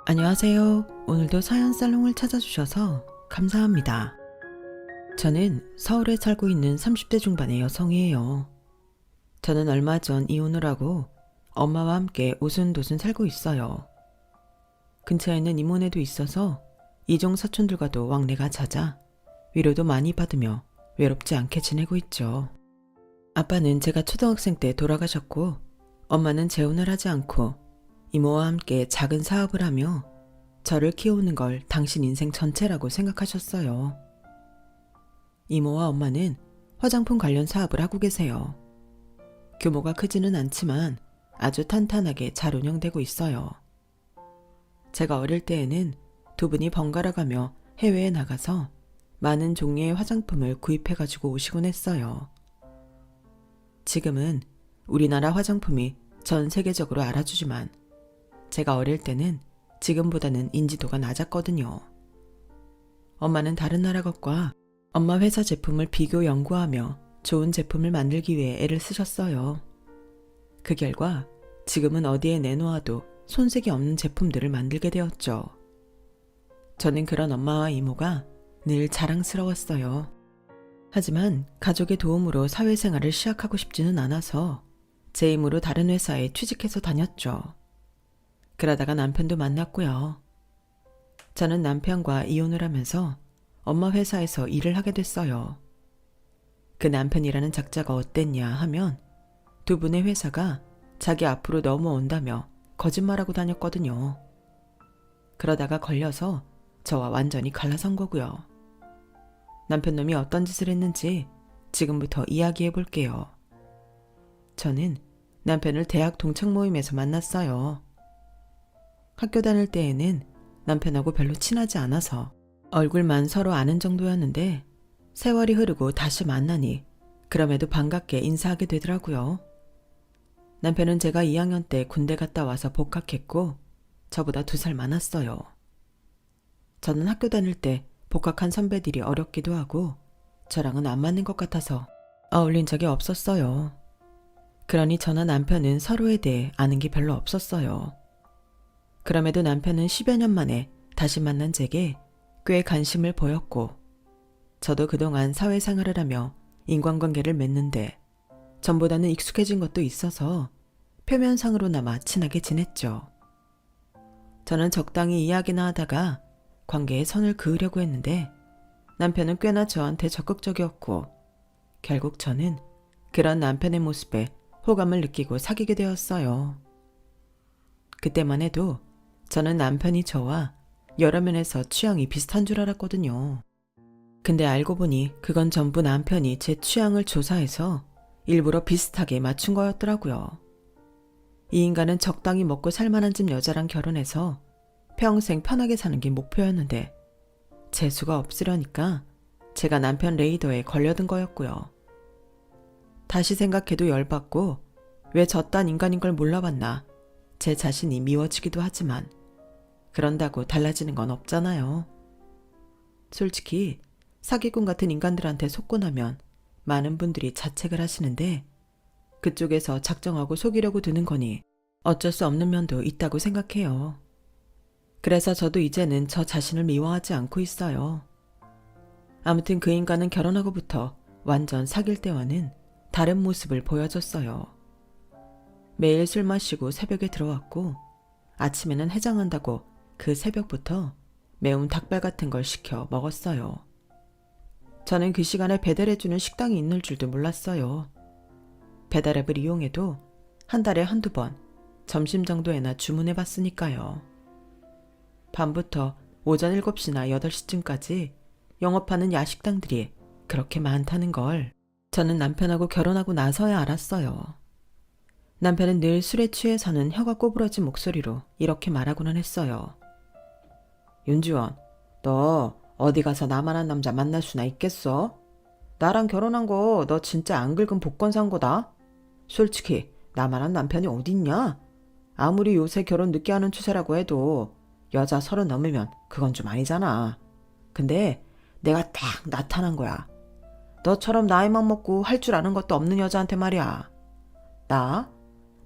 안녕하세요. 오늘도 사연 살롱을 찾아주셔서 감사합니다. 저는 서울에 살고 있는 30대 중반의 여성이에요. 저는 얼마 전 이혼을 하고 엄마와 함께 오순도순 살고 있어요. 근처에는 이모네도 있어서 이종 사촌들과도 왕래가 잦아 위로도 많이 받으며 외롭지 않게 지내고 있죠. 아빠는 제가 초등학생 때 돌아가셨고 엄마는 재혼을 하지 않고 이모와 함께 작은 사업을 하며 저를 키우는 걸 당신 인생 전체라고 생각하셨어요. 이모와 엄마는 화장품 관련 사업을 하고 계세요. 규모가 크지는 않지만 아주 탄탄하게 잘 운영되고 있어요. 제가 어릴 때에는 두 분이 번갈아 가며 해외에 나가서 많은 종류의 화장품을 구입해가지고 오시곤 했어요. 지금은 우리나라 화장품이 전 세계적으로 알아주지만 제가 어릴 때는 지금보다는 인지도가 낮았거든요. 엄마는 다른 나라 것과 엄마 회사 제품을 비교 연구하며 좋은 제품을 만들기 위해 애를 쓰셨어요. 그 결과 지금은 어디에 내놓아도 손색이 없는 제품들을 만들게 되었죠. 저는 그런 엄마와 이모가 늘 자랑스러웠어요. 하지만 가족의 도움으로 사회생활을 시작하고 싶지는 않아서 제 힘으로 다른 회사에 취직해서 다녔죠. 그러다가 남편도 만났고요. 저는 남편과 이혼을 하면서 엄마 회사에서 일을 하게 됐어요. 그 남편이라는 작자가 어땠냐 하면 두 분의 회사가 자기 앞으로 넘어온다며 거짓말하고 다녔거든요. 그러다가 걸려서 저와 완전히 갈라선 거고요. 남편 놈이 어떤 짓을 했는지 지금부터 이야기해 볼게요. 저는 남편을 대학 동창 모임에서 만났어요. 학교 다닐 때에는 남편하고 별로 친하지 않아서 얼굴만 서로 아는 정도였는데 세월이 흐르고 다시 만나니 그럼에도 반갑게 인사하게 되더라고요. 남편은 제가 2학년 때 군대 갔다 와서 복학했고 저보다 2살 많았어요. 저는 학교 다닐 때 복학한 선배들이 어렵기도 하고 저랑은 안 맞는 것 같아서 어울린 적이 없었어요. 그러니 저나 남편은 서로에 대해 아는 게 별로 없었어요. 그럼에도 남편은 10여 년 만에 다시 만난 제게 꽤 관심을 보였고 저도 그동안 사회생활을 하며 인간관계를 맺는데 전보다는 익숙해진 것도 있어서 표면상으로나마 친하게 지냈죠. 저는 적당히 이야기나 하다가 관계에 선을 그으려고 했는데 남편은 꽤나 저한테 적극적이었고 결국 저는 그런 남편의 모습에 호감을 느끼고 사귀게 되었어요. 그때만 해도 저는 남편이 저와 여러 면에서 취향이 비슷한 줄 알았거든요. 근데 알고 보니 그건 전부 남편이 제 취향을 조사해서 일부러 비슷하게 맞춘 거였더라고요. 이 인간은 적당히 먹고 살만한 집 여자랑 결혼해서 평생 편하게 사는 게 목표였는데 재수가 없으려니까 제가 남편 레이더에 걸려든 거였고요. 다시 생각해도 열받고 왜 저딴 인간인 걸 몰라봤나 제 자신이 미워지기도 하지만 그런다고 달라지는 건 없잖아요. 솔직히 사기꾼 같은 인간들한테 속고 나면 많은 분들이 자책을 하시는데 그쪽에서 작정하고 속이려고 드는 거니 어쩔 수 없는 면도 있다고 생각해요. 그래서 저도 이제는 저 자신을 미워하지 않고 있어요. 아무튼 그 인간은 결혼하고부터 완전 사귈 때와는 다른 모습을 보여줬어요. 매일 술 마시고 새벽에 들어왔고 아침에는 해장한다고 그 새벽부터 매운 닭발 같은 걸 시켜 먹었어요. 저는 그 시간에 배달해주는 식당이 있는 줄도 몰랐어요. 배달앱을 이용해도 한 달에 한두 번 점심 정도에나 주문해봤으니까요. 밤부터 오전 7시나 8시쯤까지 영업하는 야식당들이 그렇게 많다는 걸 저는 남편하고 결혼하고 나서야 알았어요. 남편은 늘 술에 취해서는 혀가 꼬부러진 목소리로 이렇게 말하고는 했어요. 윤지원, 너 어디 가서 나만한 남자 만날 수나 있겠어? 나랑 결혼한 거 너 진짜 안 긁은 복권 산 거다. 솔직히 나만한 남편이 어딨냐? 아무리 요새 결혼 늦게 하는 추세라고 해도 여자 30 넘으면 그건 좀 아니잖아. 근데 내가 딱 나타난 거야. 너처럼 나이만 먹고 할 줄 아는 것도 없는 여자한테 말이야.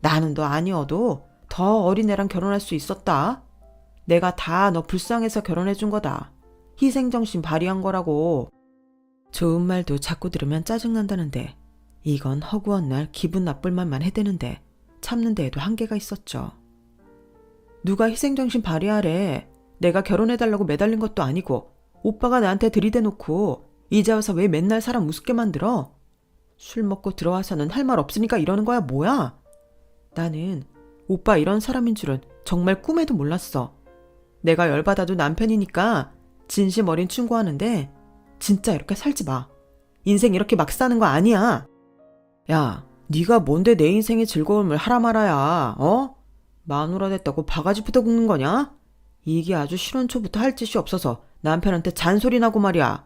나는 너 아니어도 더 어린 애랑 결혼할 수 있었다. 내가 다 너 불쌍해서 결혼해준 거다. 희생정신 발휘한 거라고. 좋은 말도 자꾸 들으면 짜증난다는데 이건 허구한 날 기분 나쁠 만만 해대는데 참는 데에도 한계가 있었죠. 누가 희생정신 발휘하래. 내가 결혼해달라고 매달린 것도 아니고 오빠가 나한테 들이대놓고 이제 와서 왜 맨날 사람 우습게 만들어? 술 먹고 들어와서는 할 말 없으니까 이러는 거야 뭐야? 나는 오빠 이런 사람인 줄은 정말 꿈에도 몰랐어. 내가 열받아도 남편이니까 진심 어린 충고하는데 진짜 이렇게 살지 마. 인생 이렇게 막 사는 거 아니야. 야, 네가 뭔데 내 인생의 즐거움을 하라 말아야, 어? 마누라 됐다고 바가지부터 굽는 거냐? 이게 아주 신혼초부터 할 짓이 없어서 남편한테 잔소리 나고 말이야.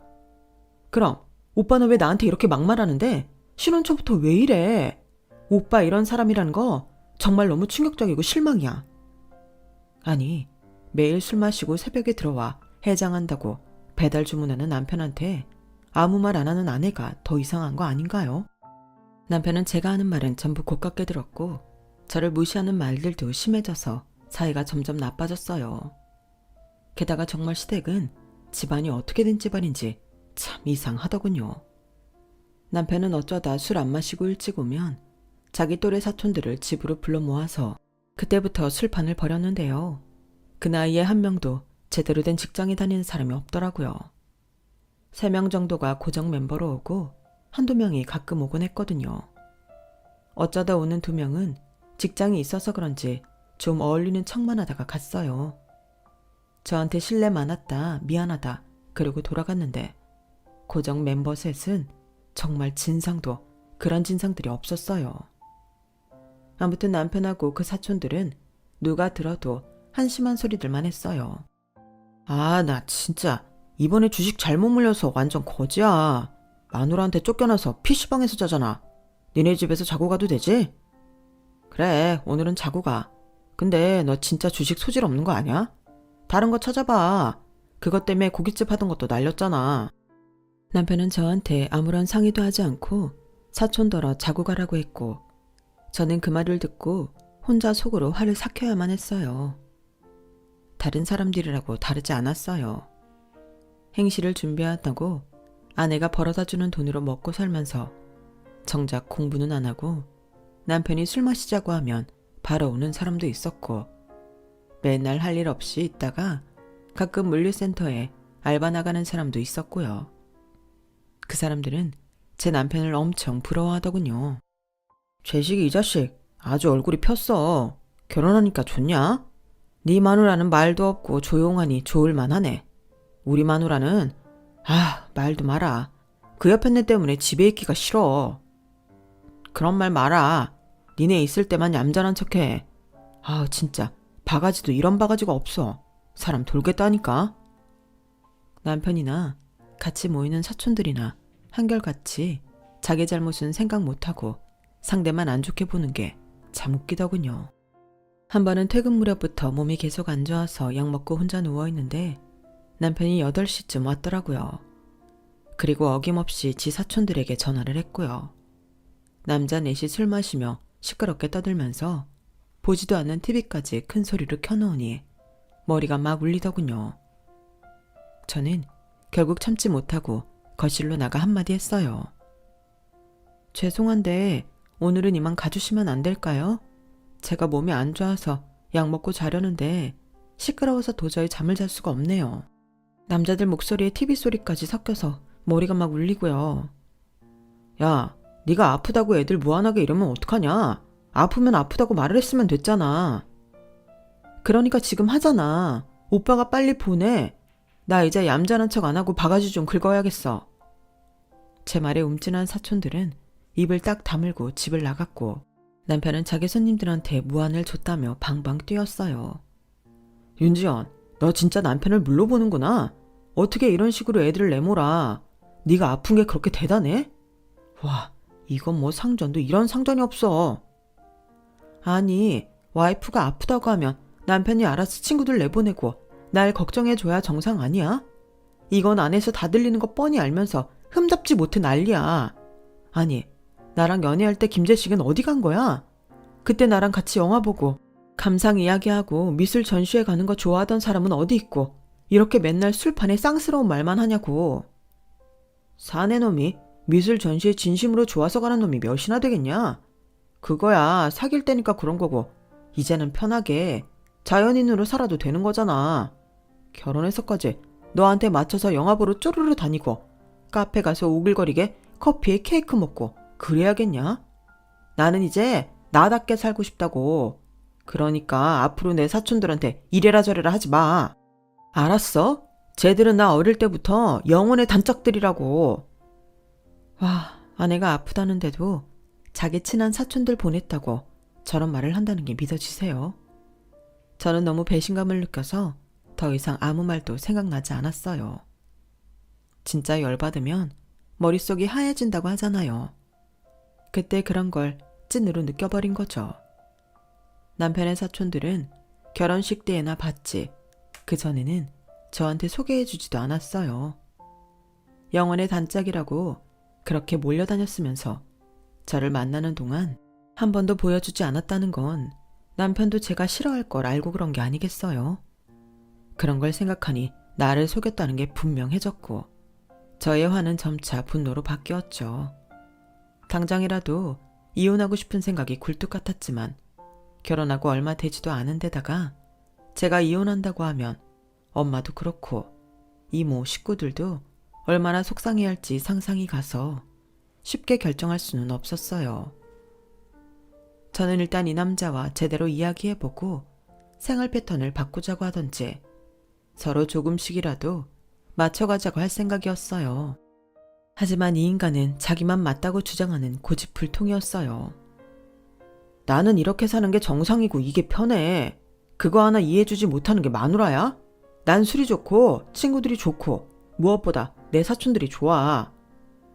그럼 오빠는 왜 나한테 이렇게 막말하는데 신혼초부터 왜 이래? 오빠 이런 사람이라는 거 정말 너무 충격적이고 실망이야. 아니, 매일 술 마시고 새벽에 들어와 해장한다고 배달 주문하는 남편한테 아무 말 안 하는 아내가 더 이상한 거 아닌가요? 남편은 제가 하는 말은 전부 고깝게 들었고 저를 무시하는 말들도 심해져서 사이가 점점 나빠졌어요. 게다가 정말 시댁은 집안이 어떻게 된 집안인지 참 이상하더군요. 남편은 어쩌다 술 안 마시고 일찍 오면 자기 또래 사촌들을 집으로 불러 모아서 그때부터 술판을 벌였는데요. 그 나이에 한 명도 제대로 된 직장에 다니는 사람이 없더라고요. 3명 정도가 고정 멤버로 오고 한두 명이 가끔 오곤 했거든요. 어쩌다 오는 2명은 직장이 있어서 그런지 좀 어울리는 척만 하다가 갔어요. 저한테 실례 많았다, 미안하다, 그러고 돌아갔는데 고정 멤버 셋은 정말 진상도 그런 진상들이 없었어요. 아무튼 남편하고 그 사촌들은 누가 들어도 한심한 소리들만 했어요. 아, 나 진짜 이번에 주식 잘못 물려서 완전 거지야. 마누라한테 쫓겨나서 PC방에서 자잖아. 니네 집에서 자고 가도 되지? 그래, 오늘은 자고 가. 근데 너 진짜 주식 소질 없는 거 아니야? 다른 거 찾아봐. 그것 때문에 고깃집 하던 것도 날렸잖아. 남편은 저한테 아무런 상의도 하지 않고 사촌더러 자고 가라고 했고 저는 그 말을 듣고 혼자 속으로 화를 삭혀야만 했어요. 다른 사람들이라고 다르지 않았어요. 행시를 준비한다고 아내가 벌어다주는 돈으로 먹고 살면서 정작 공부는 안 하고 남편이 술 마시자고 하면 바로 오는 사람도 있었고 맨날 할 일 없이 있다가 가끔 물류센터에 알바 나가는 사람도 있었고요. 그 사람들은 제 남편을 엄청 부러워하더군요. 죄식이 이 자식 아주 얼굴이 폈어. 결혼하니까 좋냐? 네 마누라는 말도 없고 조용하니 좋을만하네. 우리 마누라는 말도 마라. 그 옆에 내 때문에 집에 있기가 싫어. 그런 말 마라. 니네 있을 때만 얌전한 척해. 진짜 바가지도 이런 바가지가 없어. 사람 돌겠다니까. 남편이나 같이 모이는 사촌들이나 한결같이 자기 잘못은 생각 못하고 상대만 안 좋게 보는 게 참 웃기더군요. 한 번은 퇴근 무렵부터 몸이 계속 안 좋아서 약 먹고 혼자 누워있는데 남편이 8시쯤 왔더라고요. 그리고 어김없이 지 사촌들에게 전화를 했고요. 남자 넷이 술 마시며 시끄럽게 떠들면서 보지도 않는 TV까지 큰 소리로 켜놓으니 머리가 막 울리더군요. 저는 결국 참지 못하고 거실로 나가 한마디 했어요. 죄송한데 오늘은 이만 가주시면 안 될까요? 제가 몸이 안 좋아서 약 먹고 자려는데 시끄러워서 도저히 잠을 잘 수가 없네요. 남자들 목소리에 TV 소리까지 섞여서 머리가 막 울리고요. 야, 네가 아프다고 애들 무안하게 이러면 어떡하냐? 아프면 아프다고 말을 했으면 됐잖아. 그러니까 지금 하잖아. 오빠가 빨리 보내. 나 이제 얌전한 척 안 하고 바가지 좀 긁어야겠어. 제 말에 움찔한 사촌들은 입을 딱 다물고 집을 나갔고 남편은 자기 손님들한테 무안을 줬다며 방방 뛰었어요. 윤지연, 너 진짜 남편을 물러보는구나. 어떻게 이런 식으로 애들을 내몰아. 네가 아픈 게 그렇게 대단해? 와, 이건 뭐 상전도 이런 상전이 없어. 아니, 와이프가 아프다고 하면 남편이 알아서 친구들 내보내고 날 걱정해줘야 정상 아니야? 이건 안에서 다 들리는 거 뻔히 알면서 흠잡지 못해 난리야. 아니, 나랑 연애할 때 김재식은 어디 간 거야? 그때 나랑 같이 영화 보고 감상 이야기하고 미술 전시회 가는 거 좋아하던 사람은 어디 있고 이렇게 맨날 술판에 쌍스러운 말만 하냐고. 사내 놈이 미술 전시회 진심으로 좋아서 가는 놈이 몇이나 되겠냐? 그거야 사귈 때니까 그런 거고 이제는 편하게 자연인으로 살아도 되는 거잖아. 결혼해서까지 너한테 맞춰서 영화 보러 쪼르르 다니고 카페 가서 오글거리게 커피에 케이크 먹고 그래야겠냐? 나는 이제 나답게 살고 싶다고. 그러니까 앞으로 내 사촌들한테 이래라 저래라 하지 마. 알았어? 쟤들은 나 어릴 때부터 영혼의 단짝들이라고. 와, 아내가 아프다는데도 자기 친한 사촌들 보냈다고 저런 말을 한다는 게 믿어지세요? 저는 너무 배신감을 느껴서 더 이상 아무 말도 생각나지 않았어요. 진짜 열받으면 머릿속이 하얘진다고 하잖아요. 그때 그런 걸 찐으로 느껴버린 거죠. 남편의 사촌들은 결혼식 때에나 봤지 그전에는 저한테 소개해주지도 않았어요. 영혼의 단짝이라고 그렇게 몰려다녔으면서 저를 만나는 동안 한 번도 보여주지 않았다는 건 남편도 제가 싫어할 걸 알고 그런 게 아니겠어요? 그런 걸 생각하니 나를 속였다는 게 분명해졌고 저의 화는 점차 분노로 바뀌었죠. 당장이라도 이혼하고 싶은 생각이 굴뚝 같았지만 결혼하고 얼마 되지도 않은 데다가 제가 이혼한다고 하면 엄마도 그렇고 이모 식구들도 얼마나 속상해할지 상상이 가서 쉽게 결정할 수는 없었어요. 저는 일단 이 남자와 제대로 이야기해보고 생활 패턴을 바꾸자고 하던지 서로 조금씩이라도 맞춰가자고 할 생각이었어요. 하지만 이 인간은 자기만 맞다고 주장하는 고집불통이었어요. 나는 이렇게 사는 게 정상이고 이게 편해. 그거 하나 이해해주지 못하는 게 마누라야? 난 술이 좋고 친구들이 좋고 무엇보다 내 사촌들이 좋아.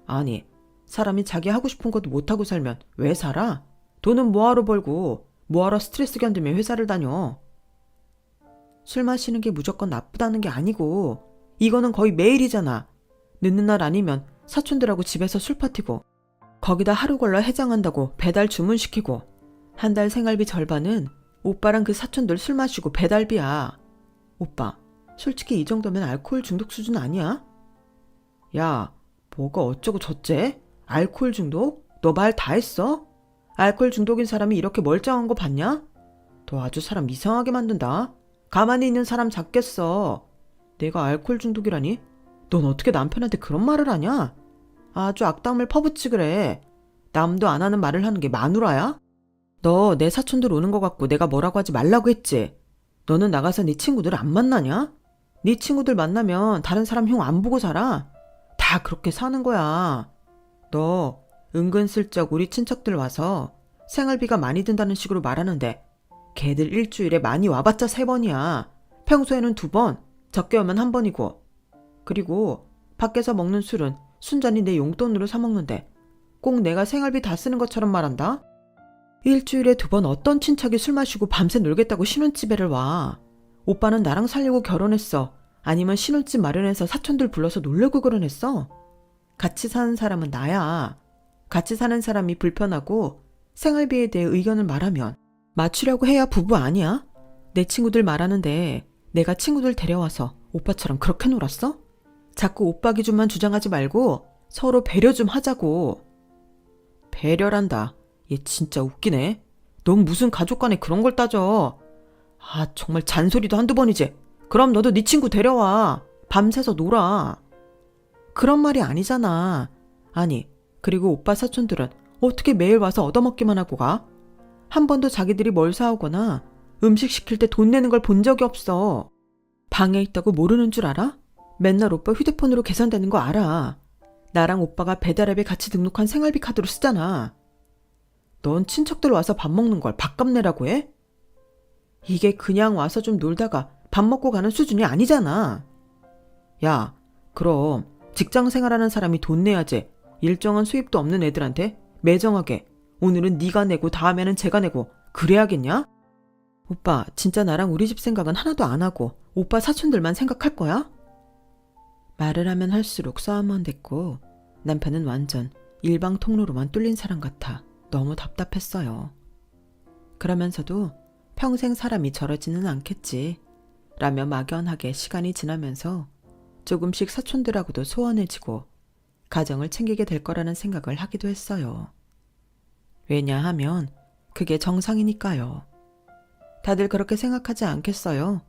아니, 사람이 자기 하고 싶은 것도 못하고 살면 왜 살아? 돈은 뭐하러 벌고 뭐하러 스트레스 견디며 회사를 다녀. 술 마시는 게 무조건 나쁘다는 게 아니고 이거는 거의 매일이잖아. 늦는 날 아니면 사촌들하고 집에서 술 파티고 거기다 하루 걸러 해장한다고 배달 주문시키고 한 달 생활비 절반은 오빠랑 그 사촌들 술 마시고 배달비야. 오빠, 솔직히 이 정도면 알코올 중독 수준 아니야? 야, 뭐가 어쩌고 저째? 알코올 중독? 너 말 다 했어? 알코올 중독인 사람이 이렇게 멀쩡한 거 봤냐? 너 아주 사람 이상하게 만든다. 가만히 있는 사람 잡겠어. 내가 알코올 중독이라니? 넌 어떻게 남편한테 그런 말을 하냐? 아주 악담을 퍼붓지 그래. 남도 안 하는 말을 하는 게 마누라야? 너 내 사촌들 오는 거 같고 내가 뭐라고 하지 말라고 했지? 너는 나가서 네 친구들 안 만나냐? 네 친구들 만나면 다른 사람 흉 안 보고 살아? 다 그렇게 사는 거야. 너 은근슬쩍 우리 친척들 와서 생활비가 많이 든다는 식으로 말하는데 걔들 일주일에 많이 와봤자 3번이야. 평소에는 2번, 적게 오면 1번이고. 그리고 밖에서 먹는 술은 순전히 내 용돈으로 사 먹는데 꼭 내가 생활비 다 쓰는 것처럼 말한다? 일주일에 2번 어떤 친척이 술 마시고 밤새 놀겠다고 신혼집에를 와. 오빠는 나랑 살려고 결혼했어. 아니면 신혼집 마련해서 사촌들 불러서 놀려고 결혼했어? 같이 사는 사람은 나야. 같이 사는 사람이 불편하고 생활비에 대해 의견을 말하면 맞추려고 해야 부부 아니야? 내 친구들 말하는데 내가 친구들 데려와서 오빠처럼 그렇게 놀았어? 자꾸 오빠 기준만 주장하지 말고 서로 배려 좀 하자고. 배려란다. 얘 진짜 웃기네. 넌 무슨 가족 간에 그런 걸 따져. 아, 정말 잔소리도 한두 번이지. 그럼 너도 네 친구 데려와. 밤새서 놀아. 그런 말이 아니잖아. 아니, 그리고 오빠 사촌들은 어떻게 매일 와서 얻어먹기만 하고 가? 한 번도 자기들이 뭘 사오거나 음식 시킬 때 돈 내는 걸 본 적이 없어. 방에 있다고 모르는 줄 알아? 맨날 오빠 휴대폰으로 계산되는 거 알아. 나랑 오빠가 배달앱에 같이 등록한 생활비 카드로 쓰잖아. 넌 친척들 와서 밥 먹는 걸 밥값 내라고 해? 이게 그냥 와서 좀 놀다가 밥 먹고 가는 수준이 아니잖아. 야, 그럼 직장 생활하는 사람이 돈 내야지. 일정한 수입도 없는 애들한테 매정하게 오늘은 네가 내고 다음에는 제가 내고 그래야겠냐? 오빠 진짜 나랑 우리 집 생각은 하나도 안 하고 오빠 사촌들만 생각할 거야? 말을 하면 할수록 싸움만 됐고 남편은 완전 일방 통로로만 뚫린 사람 같아 너무 답답했어요. 그러면서도 평생 사람이 저러지는 않겠지 라며 막연하게 시간이 지나면서 조금씩 사촌들하고도 소원해지고 가정을 챙기게 될 거라는 생각을 하기도 했어요. 왜냐하면 그게 정상이니까요. 다들 그렇게 생각하지 않겠어요?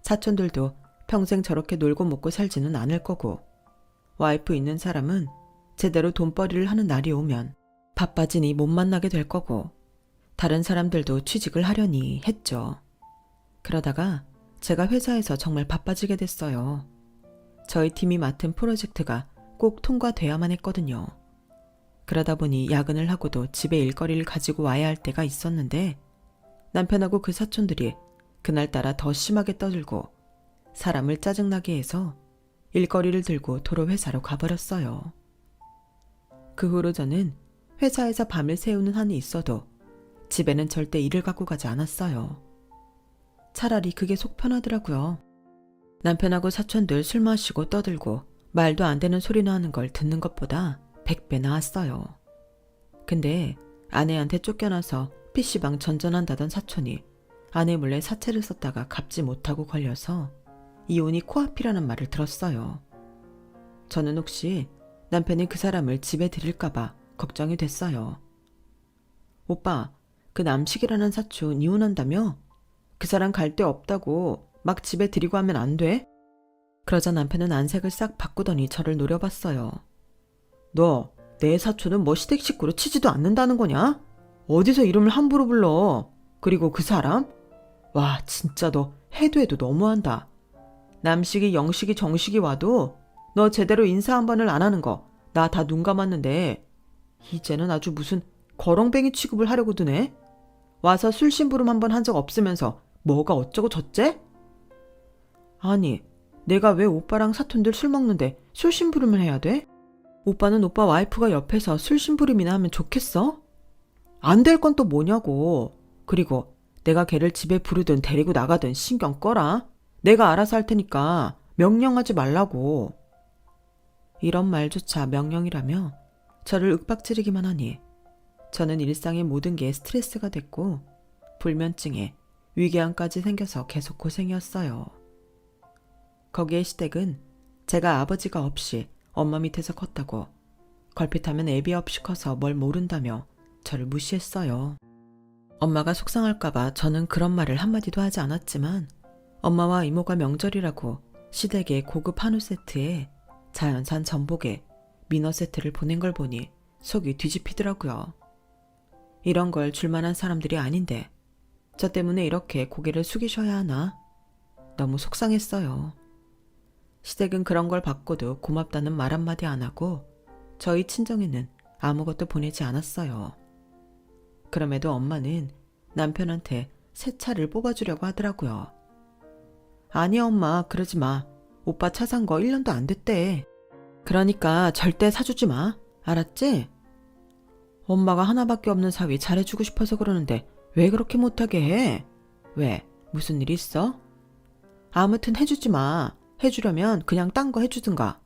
사촌들도 평생 저렇게 놀고 먹고 살지는 않을 거고, 와이프 있는 사람은 제대로 돈벌이를 하는 날이 오면 바빠지니 못 만나게 될 거고, 다른 사람들도 취직을 하려니 했죠. 그러다가 제가 회사에서 정말 바빠지게 됐어요. 저희 팀이 맡은 프로젝트가 꼭 통과돼야만 했거든요. 그러다 보니 야근을 하고도 집에 일거리를 가지고 와야 할 때가 있었는데, 남편하고 그 사촌들이 그날따라 더 심하게 떠들고 사람을 짜증나게 해서 일거리를 들고 도로 회사로 가버렸어요. 그 후로 저는 회사에서 밤을 새우는 한이 있어도 집에는 절대 일을 갖고 가지 않았어요. 차라리 그게 속 편하더라고요. 남편하고 사촌들 술 마시고 떠들고 말도 안 되는 소리나 하는 걸 듣는 것보다 100배 나았어요. 근데 아내한테 쫓겨나서 PC방 전전한다던 사촌이 아내 몰래 사채를 썼다가 갚지 못하고 걸려서 이혼이 코앞이라는 말을 들었어요. 저는 혹시 남편이 그 사람을 집에 들일까봐 걱정이 됐어요. 오빠, 그 남식이라는 사촌 이혼한다며? 그 사람 갈 데 없다고 막 집에 들이고 하면 안 돼? 그러자 남편은 안색을 싹 바꾸더니 저를 노려봤어요. 너 내 사촌은 뭐 시댁 식구로 치지도 않는다는 거냐? 어디서 이름을 함부로 불러? 그리고 그 사람? 와, 진짜 너 해도 해도 너무한다. 남식이 영식이 정식이 와도 너 제대로 인사 한 번을 안 하는 거 나 다 눈 감았는데 이제는 아주 무슨 거렁뱅이 취급을 하려고 드네? 와서 술 심부름 한 번 한 적 없으면서 뭐가 어쩌고 저째? 아니, 내가 왜 오빠랑 사촌들 술 먹는데 술 심부름을 해야 돼? 오빠는 오빠 와이프가 옆에서 술 심부름이나 하면 좋겠어? 안 될 건 또 뭐냐고. 그리고 내가 걔를 집에 부르든 데리고 나가든 신경 꺼라. 내가 알아서 할 테니까 명령하지 말라고. 이런 말조차 명령이라며 저를 윽박지르기만 하니 저는 일상의 모든 게 스트레스가 됐고 불면증에 위궤양까지 생겨서 계속 고생이었어요. 거기에 시댁은 제가 아버지가 없이 엄마 밑에서 컸다고, 걸핏하면 애비 없이 커서 뭘 모른다며 저를 무시했어요. 엄마가 속상할까봐 저는 그런 말을 한마디도 하지 않았지만 엄마와 이모가 명절이라고 시댁에 고급 한우 세트에 자연산 전복에 민어 세트를 보낸 걸 보니 속이 뒤집히더라고요. 이런 걸 줄만한 사람들이 아닌데 저 때문에 이렇게 고개를 숙이셔야 하나? 너무 속상했어요. 시댁은 그런 걸 받고도 고맙다는 말 한마디 안 하고 저희 친정에는 아무것도 보내지 않았어요. 그럼에도 엄마는 남편한테 새 차를 뽑아주려고 하더라고요. 아니야 엄마, 그러지 마. 오빠 차 산 거 1년도 안 됐대. 그러니까 절대 사주지 마. 알았지? 엄마가 하나밖에 없는 사위 잘해주고 싶어서 그러는데 왜 그렇게 못하게 해? 왜? 무슨 일 있어? 아무튼 해주지 마. 해주려면 그냥 딴 거 해주든가.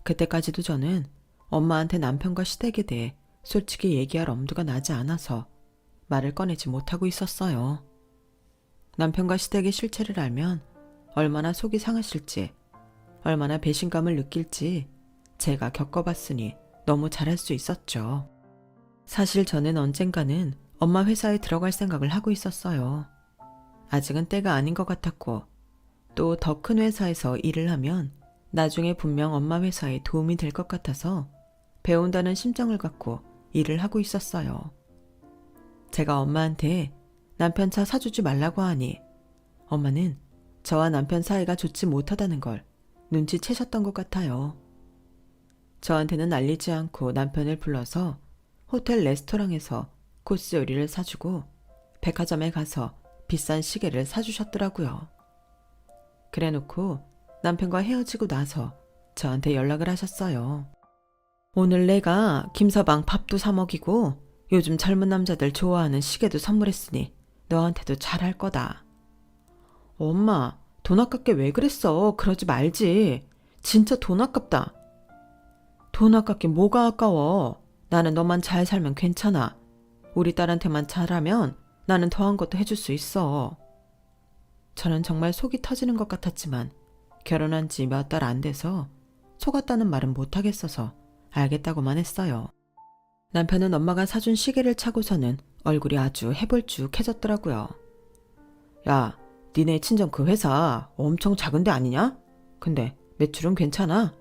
그때까지도 저는 엄마한테 남편과 시댁에 대해 솔직히 얘기할 엄두가 나지 않아서 말을 꺼내지 못하고 있었어요. 남편과 시댁의 실체를 알면 얼마나 속이 상하실지, 얼마나 배신감을 느낄지 제가 겪어봤으니 너무 잘할 수 있었죠. 사실 저는 언젠가는 엄마 회사에 들어갈 생각을 하고 있었어요. 아직은 때가 아닌 것 같았고 또 더 큰 회사에서 일을 하면 나중에 분명 엄마 회사에 도움이 될 것 같아서 배운다는 심정을 갖고 일을 하고 있었어요. 제가 엄마한테 남편 차 사주지 말라고 하니 엄마는 저와 남편 사이가 좋지 못하다는 걸 눈치채셨던 것 같아요. 저한테는 알리지 않고 남편을 불러서 호텔 레스토랑에서 코스 요리를 사주고 백화점에 가서 비싼 시계를 사주셨더라고요. 그래놓고 남편과 헤어지고 나서 저한테 연락을 하셨어요. 오늘 내가 김서방 밥도 사 먹이고 요즘 젊은 남자들 좋아하는 시계도 선물했으니 너한테도 잘할 거다. 엄마, 돈 아깝게 왜 그랬어? 그러지 말지. 진짜 돈 아깝다. 돈 아깝게 뭐가 아까워. 나는 너만 잘 살면 괜찮아. 우리 딸한테만 잘하면 나는 더한 것도 해줄 수 있어. 저는 정말 속이 터지는 것 같았지만 결혼한 지 몇 달 안 돼서 속았다는 말은 못하겠어서 알겠다고만 했어요. 남편은 엄마가 사준 시계를 차고서는 얼굴이 아주 해볼쭉해졌더라고요. 야, 니네 친정 그 회사 엄청 작은 데 아니냐? 근데 매출은 괜찮아?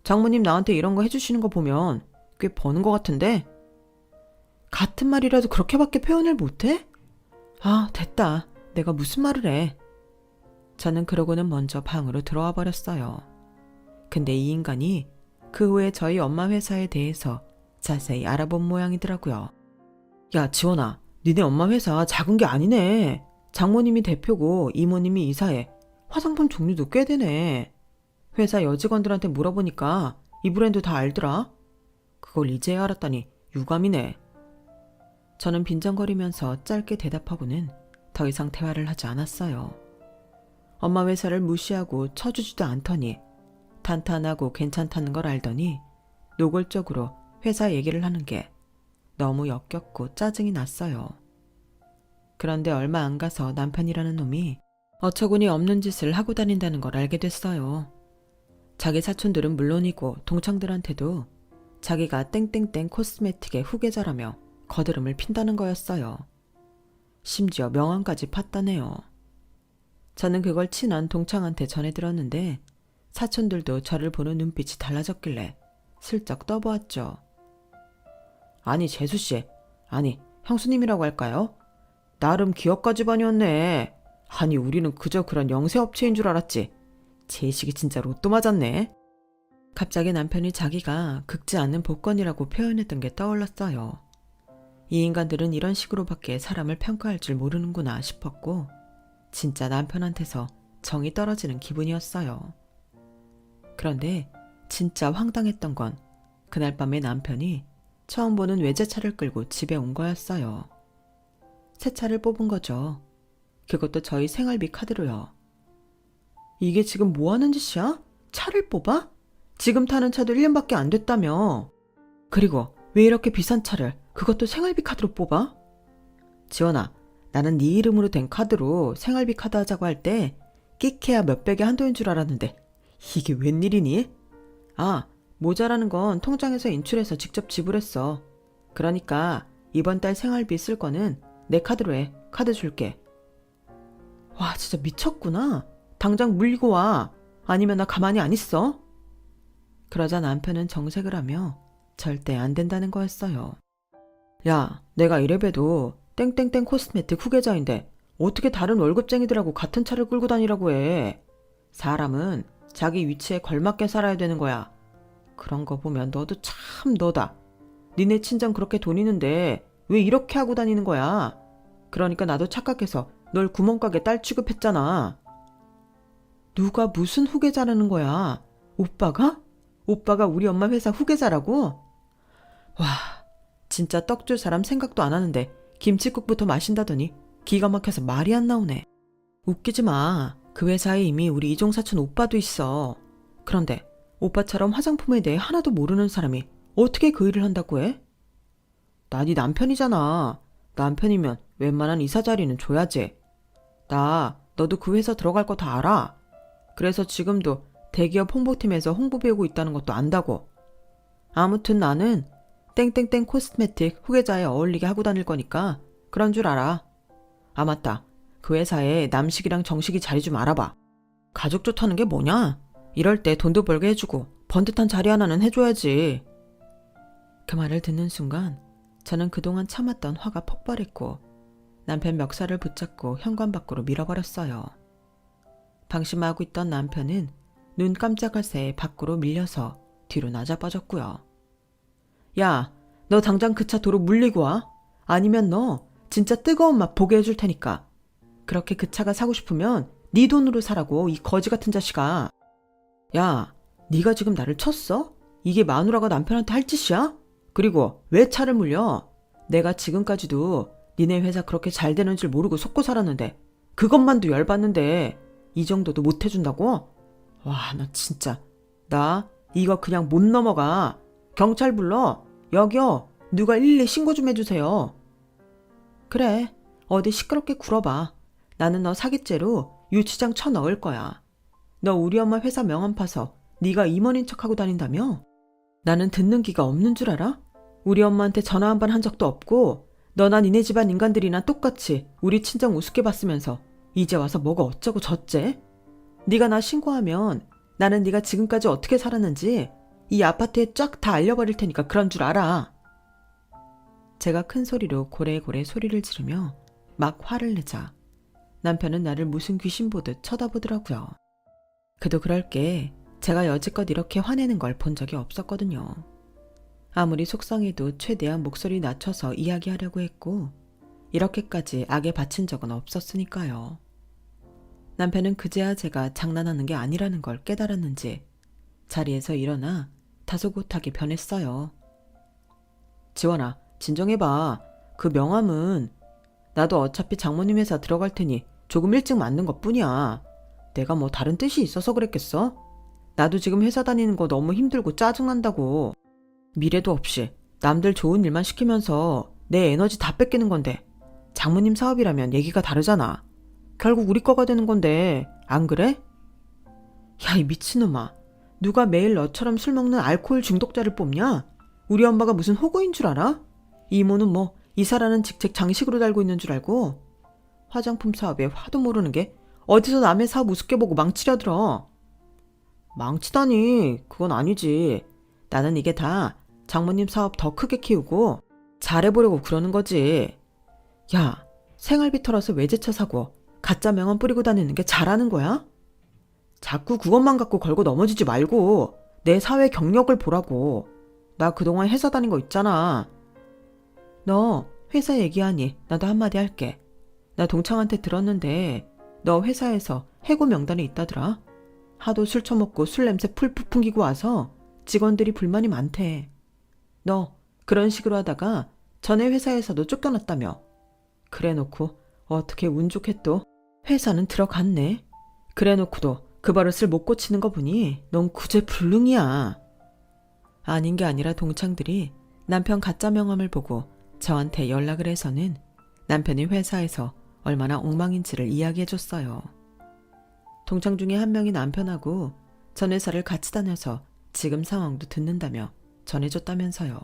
장모님 나한테 이런 거 해주시는 거 보면 꽤 버는 것 같은데? 같은 말이라도 그렇게밖에 표현을 못해? 아, 됐다. 내가 무슨 말을 해. 저는 그러고는 먼저 방으로 들어와 버렸어요. 근데 이 인간이 그 후에 저희 엄마 회사에 대해서 자세히 알아본 모양이더라고요. 야, 지원아, 니네 엄마 회사 작은 게 아니네. 장모님이 대표고 이모님이 이사해. 화장품 종류도 꽤 되네. 회사 여직원들한테 물어보니까 이 브랜드 다 알더라. 그걸 이제야 알았다니 유감이네. 저는 빈정거리면서 짧게 대답하고는 더 이상 대화를 하지 않았어요. 엄마 회사를 무시하고 쳐주지도 않더니 탄탄하고 괜찮다는 걸 알더니 노골적으로 회사 얘기를 하는 게 너무 역겹고 짜증이 났어요. 그런데 얼마 안 가서 남편이라는 놈이 어처구니 없는 짓을 하고 다닌다는 걸 알게 됐어요. 자기 사촌들은 물론이고 동창들한테도 자기가 땡땡땡 코스메틱의 후계자라며 거드름을 핀다는 거였어요. 심지어 명함까지 팠다네요. 저는 그걸 친한 동창한테 전해 들었는데 사촌들도 저를 보는 눈빛이 달라졌길래 슬쩍 떠보았죠. 아니 재수씨, 아니 형수님이라고 할까요? 나름 기업가 집안이었네. 아니 우리는 그저 그런 영세업체인 줄 알았지. 제식이 진짜 로또 맞았네. 갑자기 남편이 자기가 긁지 않는 복권이라고 표현했던 게 떠올랐어요. 이 인간들은 이런 식으로밖에 사람을 평가할 줄 모르는구나 싶었고 진짜 남편한테서 정이 떨어지는 기분이었어요. 그런데 진짜 황당했던 건 그날 밤에 남편이 처음 보는 외제차를 끌고 집에 온 거였어요. 새 차를 뽑은 거죠. 그것도 저희 생활비 카드로요. 이게 지금 뭐 하는 짓이야? 차를 뽑아? 지금 타는 차도 1년밖에 안 됐다며. 그리고 왜 이렇게 비싼 차를 그것도 생활비 카드로 뽑아? 지원아, 나는 네 이름으로 된 카드로 생활비 카드 하자고 할 때 끽해야 몇백에 한도인 줄 알았는데 이게 웬일이니? 아, 모자라는 건 통장에서 인출해서 직접 지불했어. 그러니까 이번 달 생활비 쓸 거는 내 카드로 해. 카드 줄게. 와, 진짜 미쳤구나. 당장 물리고 와. 아니면 나 가만히 안 있어. 그러자 남편은 정색을 하며 절대 안 된다는 거였어요. 야, 내가 이래봬도 땡땡땡 코스메틱 후계자인데 어떻게 다른 월급쟁이들하고 같은 차를 끌고 다니라고 해. 사람은 자기 위치에 걸맞게 살아야 되는 거야. 그런 거 보면 너도 참 너다. 니네 친정 그렇게 돈 있는데 왜 이렇게 하고 다니는 거야. 그러니까 나도 착각해서 널 구멍가게 딸 취급했잖아. 누가 무슨 후계자라는 거야. 오빠가? 오빠가 우리 엄마 회사 후계자라고? 와, 진짜 떡 줄 사람 생각도 안 하는데 김칫국부터 마신다더니 기가 막혀서 말이 안 나오네. 웃기지 마. 그 회사에 이미 우리 이종사촌 오빠도 있어. 그런데 오빠처럼 화장품에 대해 하나도 모르는 사람이 어떻게 그 일을 한다고 해? 나 네 남편이잖아. 남편이면 웬만한 이사 자리는 줘야지. 너도 그 회사 들어갈 거 다 알아. 그래서 지금도 대기업 홍보팀에서 홍보 배우고 있다는 것도 안다고. 아무튼 나는 땡땡땡 코스메틱 후계자에 어울리게 하고 다닐 거니까 그런 줄 알아. 아 맞다. 그 회사에 남식이랑 정식이 자리 좀 알아봐. 가족 좋다는 게 뭐냐? 이럴 때 돈도 벌게 해주고 번듯한 자리 하나는 해줘야지. 그 말을 듣는 순간 저는 그동안 참았던 화가 폭발했고 남편 멱살을 붙잡고 현관 밖으로 밀어버렸어요. 방심하고 있던 남편은 눈 깜짝할 새에 밖으로 밀려서 뒤로 나자빠졌고요. 야, 너 당장 그 차 도로 물리고 와. 아니면 너 진짜 뜨거운 맛 보게 해줄 테니까. 그렇게 그 차가 사고 싶으면 네 돈으로 사라고, 이 거지 같은 자식아. 야, 네가 지금 나를 쳤어? 이게 마누라가 남편한테 할 짓이야? 그리고 왜 차를 물려? 내가 지금까지도 니네 회사 그렇게 잘 되는 줄 모르고 속고 살았는데 그것만도 열받는데 이 정도도 못 해준다고? 와, 나 진짜 나 이거 그냥 못 넘어가. 경찰 불러. 여기요. 누가 112 신고 좀 해주세요. 그래, 어디 시끄럽게 굴어봐. 나는 너 사기죄로 유치장 쳐넣을 거야. 너 우리 엄마 회사 명함 파서 네가 임원인 척하고 다닌다며? 나는 듣는 기가 없는 줄 알아? 우리 엄마한테 전화 한 번 한 적도 없고 너나 니네 집안 인간들이나 똑같이 우리 친정 우습게 봤으면서 이제 와서 뭐가 어쩌고 저째? 네가 나 신고하면 나는 네가 지금까지 어떻게 살았는지 이 아파트에 쫙 다 알려버릴 테니까 그런 줄 알아. 제가 큰 소리로 고래고래 소리를 지르며 막 화를 내자 남편은 나를 무슨 귀신 보듯 쳐다보더라고요. 그도 그럴게 제가 여지껏 이렇게 화내는 걸 본 적이 없었거든요. 아무리 속상해도 최대한 목소리 낮춰서 이야기하려고 했고 이렇게까지 악에 바친 적은 없었으니까요. 남편은 그제야 제가 장난하는 게 아니라는 걸 깨달았는지 자리에서 일어나 다소곳하게 변했어요. 지원아, 진정해봐. 그 명함은 나도 어차피 장모님 회사 들어갈 테니 조금 일찍 맞는 것뿐이야. 내가 뭐 다른 뜻이 있어서 그랬겠어? 나도 지금 회사 다니는 거 너무 힘들고 짜증난다고. 미래도 없이 남들 좋은 일만 시키면서 내 에너지 다 뺏기는 건데 장모님 사업이라면 얘기가 다르잖아. 결국 우리 거가 되는 건데 안 그래? 야, 이 미친놈아. 누가 매일 너처럼 술 먹는 알코올 중독자를 뽑냐? 우리 엄마가 무슨 호구인 줄 알아? 이모는 뭐 이사라는 직책 장식으로 달고 있는 줄 알고 화장품 사업에 화도 모르는 게 어디서 남의 사업 우습게 보고 망치려 들어. 망치다니 그건 아니지. 나는 이게 다 장모님 사업 더 크게 키우고 잘해보려고 그러는 거지. 야, 생활비 털어서 외제차 사고 가짜 명함 뿌리고 다니는 게 잘하는 거야? 자꾸 그것만 갖고 걸고 넘어지지 말고 내 사회 경력을 보라고. 나 그동안 회사 다닌 거 있잖아. 너 회사 얘기하니 나도 한마디 할게. 나 동창한테 들었는데 너 회사에서 해고 명단에 있다더라. 하도 술 처먹고 술 냄새 풀풀 풍기고 와서 직원들이 불만이 많대. 너 그런 식으로 하다가 전에 회사에서도 쫓겨났다며. 그래놓고 어떻게 운 좋게 또 회사는 들어갔네. 그래놓고도 그 버릇을 못 고치는 거 보니 넌 구제불능이야. 아닌 게 아니라 동창들이 남편 가짜 명함을 보고 저한테 연락을 해서는 남편이 회사에서 얼마나 엉망인지를 이야기해줬어요. 동창 중에 한 명이 남편하고 전 회사를 같이 다녀서 지금 상황도 듣는다며 전해줬다면서요.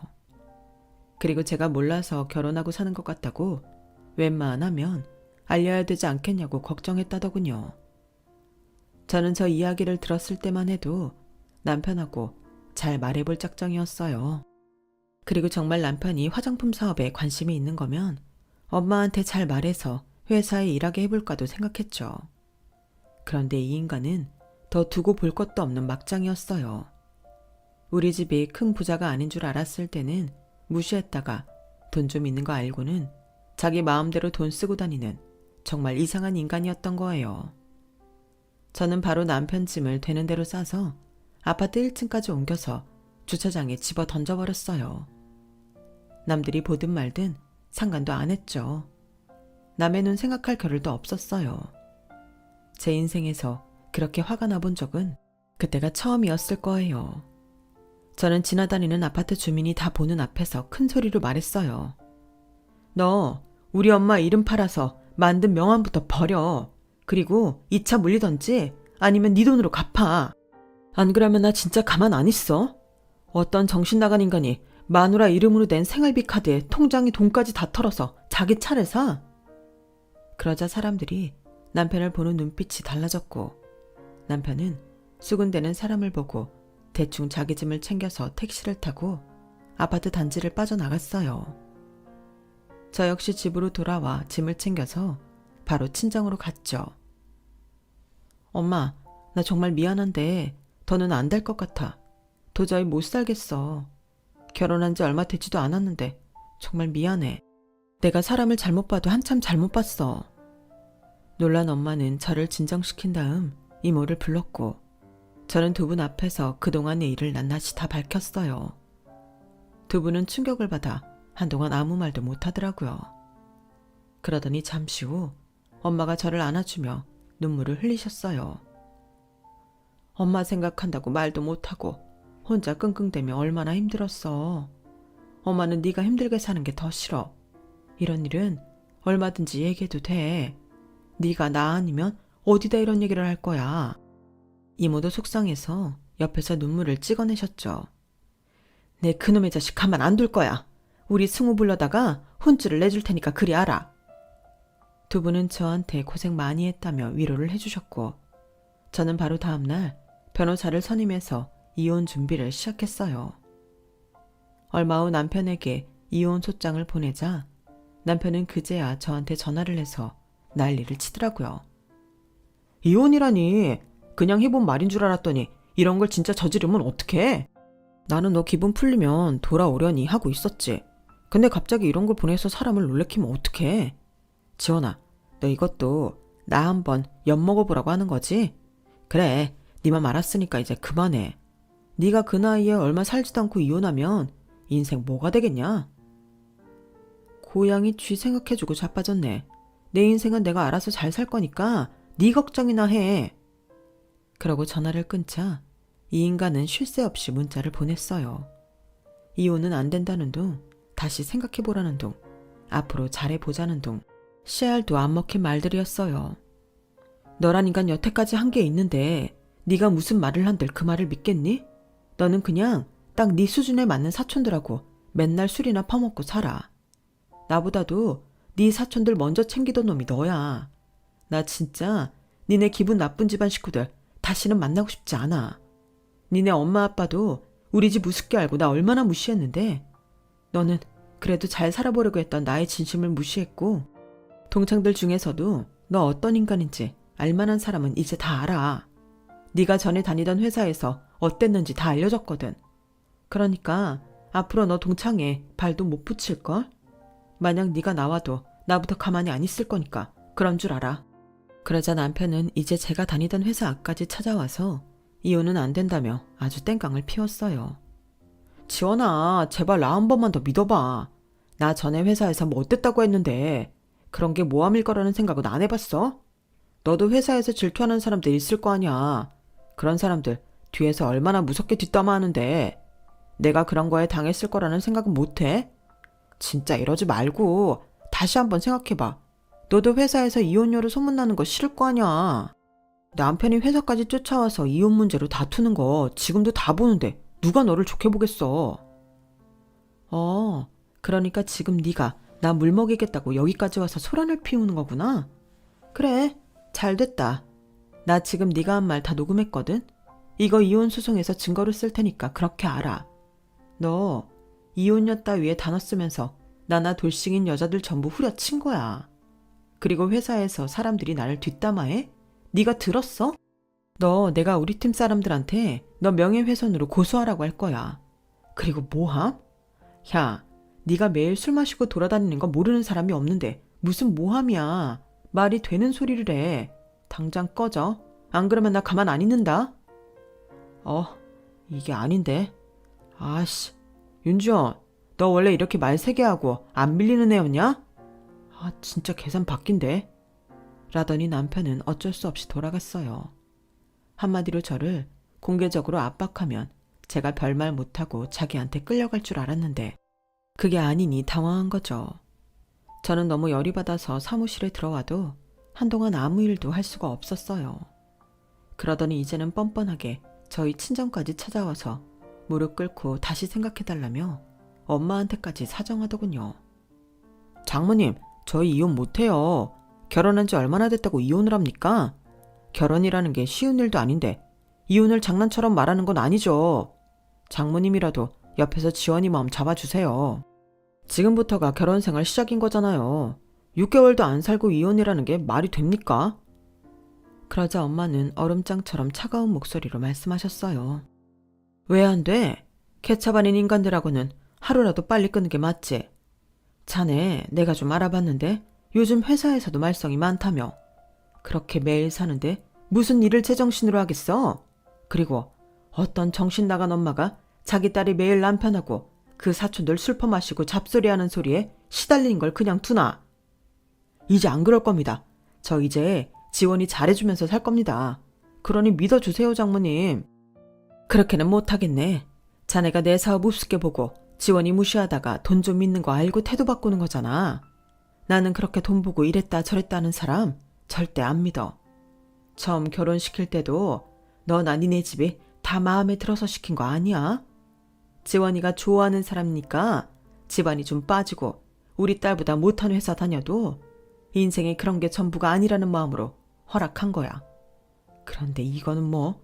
그리고 제가 몰라서 결혼하고 사는 것 같다고 웬만하면 알려야 되지 않겠냐고 걱정했다더군요. 저는 저 이야기를 들었을 때만 해도 남편하고 잘 말해볼 작정이었어요. 그리고 정말 남편이 화장품 사업에 관심이 있는 거면 엄마한테 잘 말해서 회사에 일하게 해볼까도 생각했죠. 그런데 이 인간은 더 두고 볼 것도 없는 막장이었어요. 우리 집이 큰 부자가 아닌 줄 알았을 때는 무시했다가 돈 좀 있는 거 알고는 자기 마음대로 돈 쓰고 다니는 정말 이상한 인간이었던 거예요. 저는 바로 남편 짐을 되는 대로 싸서 아파트 1층까지 옮겨서 주차장에 집어 던져버렸어요. 남들이 보든 말든 상관도 안 했죠. 남의 눈 생각할 겨를도 없었어요. 제 인생에서 그렇게 화가 나본 적은 그때가 처음이었을 거예요. 저는 지나다니는 아파트 주민이 다 보는 앞에서 큰 소리로 말했어요. 너 우리 엄마 이름 팔아서 만든 명함부터 버려. 그리고 이 차 물리던지 아니면 네 돈으로 갚아. 안 그러면 나 진짜 가만 안 있어. 어떤 정신 나간 인간이 마누라 이름으로 낸 생활비 카드에 통장에 돈까지 다 털어서 자기 차를 사. 그러자 사람들이 남편을 보는 눈빛이 달라졌고 남편은 수군대는 사람을 보고 대충 자기 짐을 챙겨서 택시를 타고 아파트 단지를 빠져나갔어요. 저 역시 집으로 돌아와 짐을 챙겨서 바로 친정으로 갔죠. 엄마, 나 정말 미안한데 더는 안 될 것 같아. 도저히 못 살겠어. 결혼한 지 얼마 되지도 않았는데 정말 미안해. 내가 사람을 잘못 봐도 한참 잘못 봤어. 놀란 엄마는 저를 진정시킨 다음 이모를 불렀고 저는 두 분 앞에서 그동안의 일을 낱낱이 다 밝혔어요. 두 분은 충격을 받아 한동안 아무 말도 못하더라고요. 그러더니 잠시 후 엄마가 저를 안아주며 눈물을 흘리셨어요. 엄마 생각한다고 말도 못하고 혼자 끙끙대며 얼마나 힘들었어. 엄마는 네가 힘들게 사는 게 더 싫어. 이런 일은 얼마든지 얘기해도 돼. 네가 나 아니면 어디다 이런 얘기를 할 거야. 이모도 속상해서 옆에서 눈물을 찍어내셨죠. 내 그놈의 자식 가만 안 둘 거야. 우리 승우 불러다가 혼쭐을 내줄 테니까 그리 알아. 두 분은 저한테 고생 많이 했다며 위로를 해주셨고 저는 바로 다음날 변호사를 선임해서 이혼 준비를 시작했어요. 얼마 후 남편에게 이혼 소장을 보내자 남편은 그제야 저한테 전화를 해서 난리를 치더라고요. 이혼이라니 그냥 해본 말인 줄 알았더니 이런 걸 진짜 저지르면 어떡해? 나는 너 기분 풀리면 돌아오려니 하고 있었지. 근데 갑자기 이런 걸 보내서 사람을 놀래키면 어떡해? 지원아, 너 이것도 나 한번 엿먹어보라고 하는 거지? 그래, 네 맘 알았으니까 이제 그만해. 네가 그 나이에 얼마 살지도 않고 이혼하면 인생 뭐가 되겠냐? 고양이 쥐 생각해주고 자빠졌네. 내 인생은 내가 알아서 잘 살 거니까 네 걱정이나 해. 그러고 전화를 끊자 이 인간은 쉴 새 없이 문자를 보냈어요. 이혼은 안 된다는 둥, 다시 생각해보라는 둥, 앞으로 잘해보자는 둥, 씨알도 안 먹힌 말들이었어요. 너란 인간 여태까지 한 게 있는데 네가 무슨 말을 한들 그 말을 믿겠니? 너는 그냥 딱 네 수준에 맞는 사촌들하고 맨날 술이나 퍼먹고 살아. 나보다도 네 사촌들 먼저 챙기던 놈이 너야. 나 진짜 니네 기분 나쁜 집안 식구들 다시는 만나고 싶지 않아. 니네 엄마 아빠도 우리 집 우습게 알고 나 얼마나 무시했는데 너는 그래도 잘 살아보려고 했던 나의 진심을 무시했고 동창들 중에서도 너 어떤 인간인지 알만한 사람은 이제 다 알아. 네가 전에 다니던 회사에서 어땠는지 다 알려줬거든. 그러니까 앞으로 너 동창에 발도 못 붙일걸? 만약 네가 나와도 나부터 가만히 안 있을 거니까 그런 줄 알아. 그러자 남편은 이제 제가 다니던 회사 앞까지 찾아와서 이혼은 안 된다며 아주 땡깡을 피웠어요. 지원아, 제발 나 한 번만 더 믿어봐. 나 전에 회사에서 뭐 어땠다고 했는데 그런 게 모함일 거라는 생각은 안 해봤어? 너도 회사에서 질투하는 사람들 있을 거 아니야. 그런 사람들 뒤에서 얼마나 무섭게 뒷담화하는데 내가 그런 거에 당했을 거라는 생각은 못해? 진짜 이러지 말고 다시 한번 생각해봐. 너도 회사에서 이혼녀로 소문나는 거 싫을 거 아니야. 남편이 회사까지 쫓아와서 이혼 문제로 다투는 거 지금도 다 보는데 누가 너를 좋게 보겠어. 그러니까 지금 네가 나 물먹이겠다고 여기까지 와서 소란을 피우는 거구나. 그래, 잘 됐다. 나 지금 네가 한 말 다 녹음했거든. 이거 이혼 소송에서 증거로 쓸 테니까 그렇게 알아. 너 이혼녀 따위에 단어 쓰면서 나나 돌싱인 여자들 전부 후려친 거야. 그리고 회사에서 사람들이 나를 뒷담화해? 네가 들었어? 너 내가 우리 팀 사람들한테 너 명예훼손으로 고소하라고 할 거야. 그리고 모함? 야, 네가 매일 술 마시고 돌아다니는 거 모르는 사람이 없는데 무슨 모함이야. 말이 되는 소리를 해. 당장 꺼져. 안 그러면 나 가만 안 있는다. 이게 아닌데. 아씨, 윤주원, 너 원래 이렇게 말 세게 하고 안 밀리는 애였냐? 진짜 계산 바뀐대. 라더니 남편은 어쩔 수 없이 돌아갔어요. 한마디로 저를 공개적으로 압박하면 제가 별말 못하고 자기한테 끌려갈 줄 알았는데 그게 아니니 당황한 거죠. 저는 너무 열이 받아서 사무실에 들어와도 한동안 아무 일도 할 수가 없었어요. 그러더니 이제는 뻔뻔하게 저희 친정까지 찾아와서 무릎 꿇고 다시 생각해달라며 엄마한테까지 사정하더군요. 장모님, 저희 이혼 못해요. 결혼한 지 얼마나 됐다고 이혼을 합니까? 결혼이라는 게 쉬운 일도 아닌데 이혼을 장난처럼 말하는 건 아니죠. 장모님이라도 옆에서 지원이 마음 잡아주세요. 지금부터가 결혼 생활 시작인 거잖아요. 6개월도 안 살고 이혼이라는 게 말이 됩니까? 그러자 엄마는 얼음장처럼 차가운 목소리로 말씀하셨어요. 왜 안 돼? 케찹 아닌 인간들하고는 하루라도 빨리 끊는 게 맞지. 자네 내가 좀 알아봤는데 요즘 회사에서도 말썽이 많다며. 그렇게 매일 사는데 무슨 일을 제정신으로 하겠어? 그리고 어떤 정신 나간 엄마가 자기 딸이 매일 남편하고 그 사촌들 술 퍼마시고 잡소리하는 소리에 시달리는 걸 그냥 두나. 이제 안 그럴 겁니다. 저 이제 지원이 잘해주면서 살 겁니다. 그러니 믿어주세요, 장모님. 그렇게는 못하겠네. 자네가 내 사업 우습게 보고 지원이 무시하다가 돈 좀 믿는 거 알고 태도 바꾸는 거잖아. 나는 그렇게 돈 보고 이랬다 저랬다 하는 사람 절대 안 믿어. 처음 결혼시킬 때도 너나 니네 집이 다 마음에 들어서 시킨 거 아니야? 지원이가 좋아하는 사람이니까 집안이 좀 빠지고 우리 딸보다 못한 회사 다녀도 인생에 그런 게 전부가 아니라는 마음으로 허락한 거야. 그런데 이거는 뭐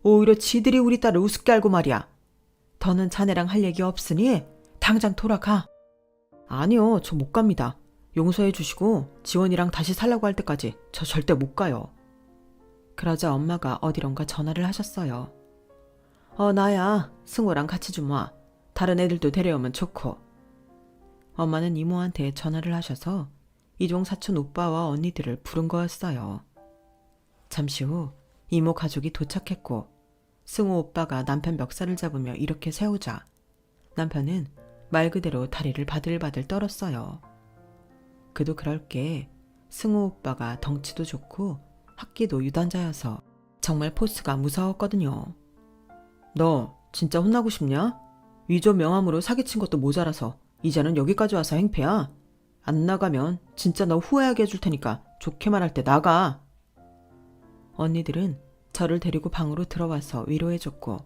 오히려 지들이 우리 딸을 우습게 알고 말이야. 더는 자네랑 할 얘기 없으니 당장 돌아가. 아니요, 저 못 갑니다. 용서해 주시고 지원이랑 다시 살라고 할 때까지 저 절대 못 가요. 그러자 엄마가 어디론가 전화를 하셨어요. 나야 승호랑 같이 좀 와. 다른 애들도 데려오면 좋고. 엄마는 이모한테 전화를 하셔서 이종 사촌 오빠와 언니들을 부른 거였어요. 잠시 후 이모 가족이 도착했고 승호 오빠가 남편 멱살을 잡으며 이렇게 세우자 남편은 말 그대로 다리를 바들바들 떨었어요. 그도 그럴 게 승호 오빠가 덩치도 좋고 학기도 유단자여서 정말 포스가 무서웠거든요. 너 진짜 혼나고 싶냐? 위조 명함으로 사기친 것도 모자라서 이제는 여기까지 와서 행패야. 안 나가면 진짜 너 후회하게 해줄 테니까 좋게 말할 때 나가. 언니들은 저를 데리고 방으로 들어와서 위로해줬고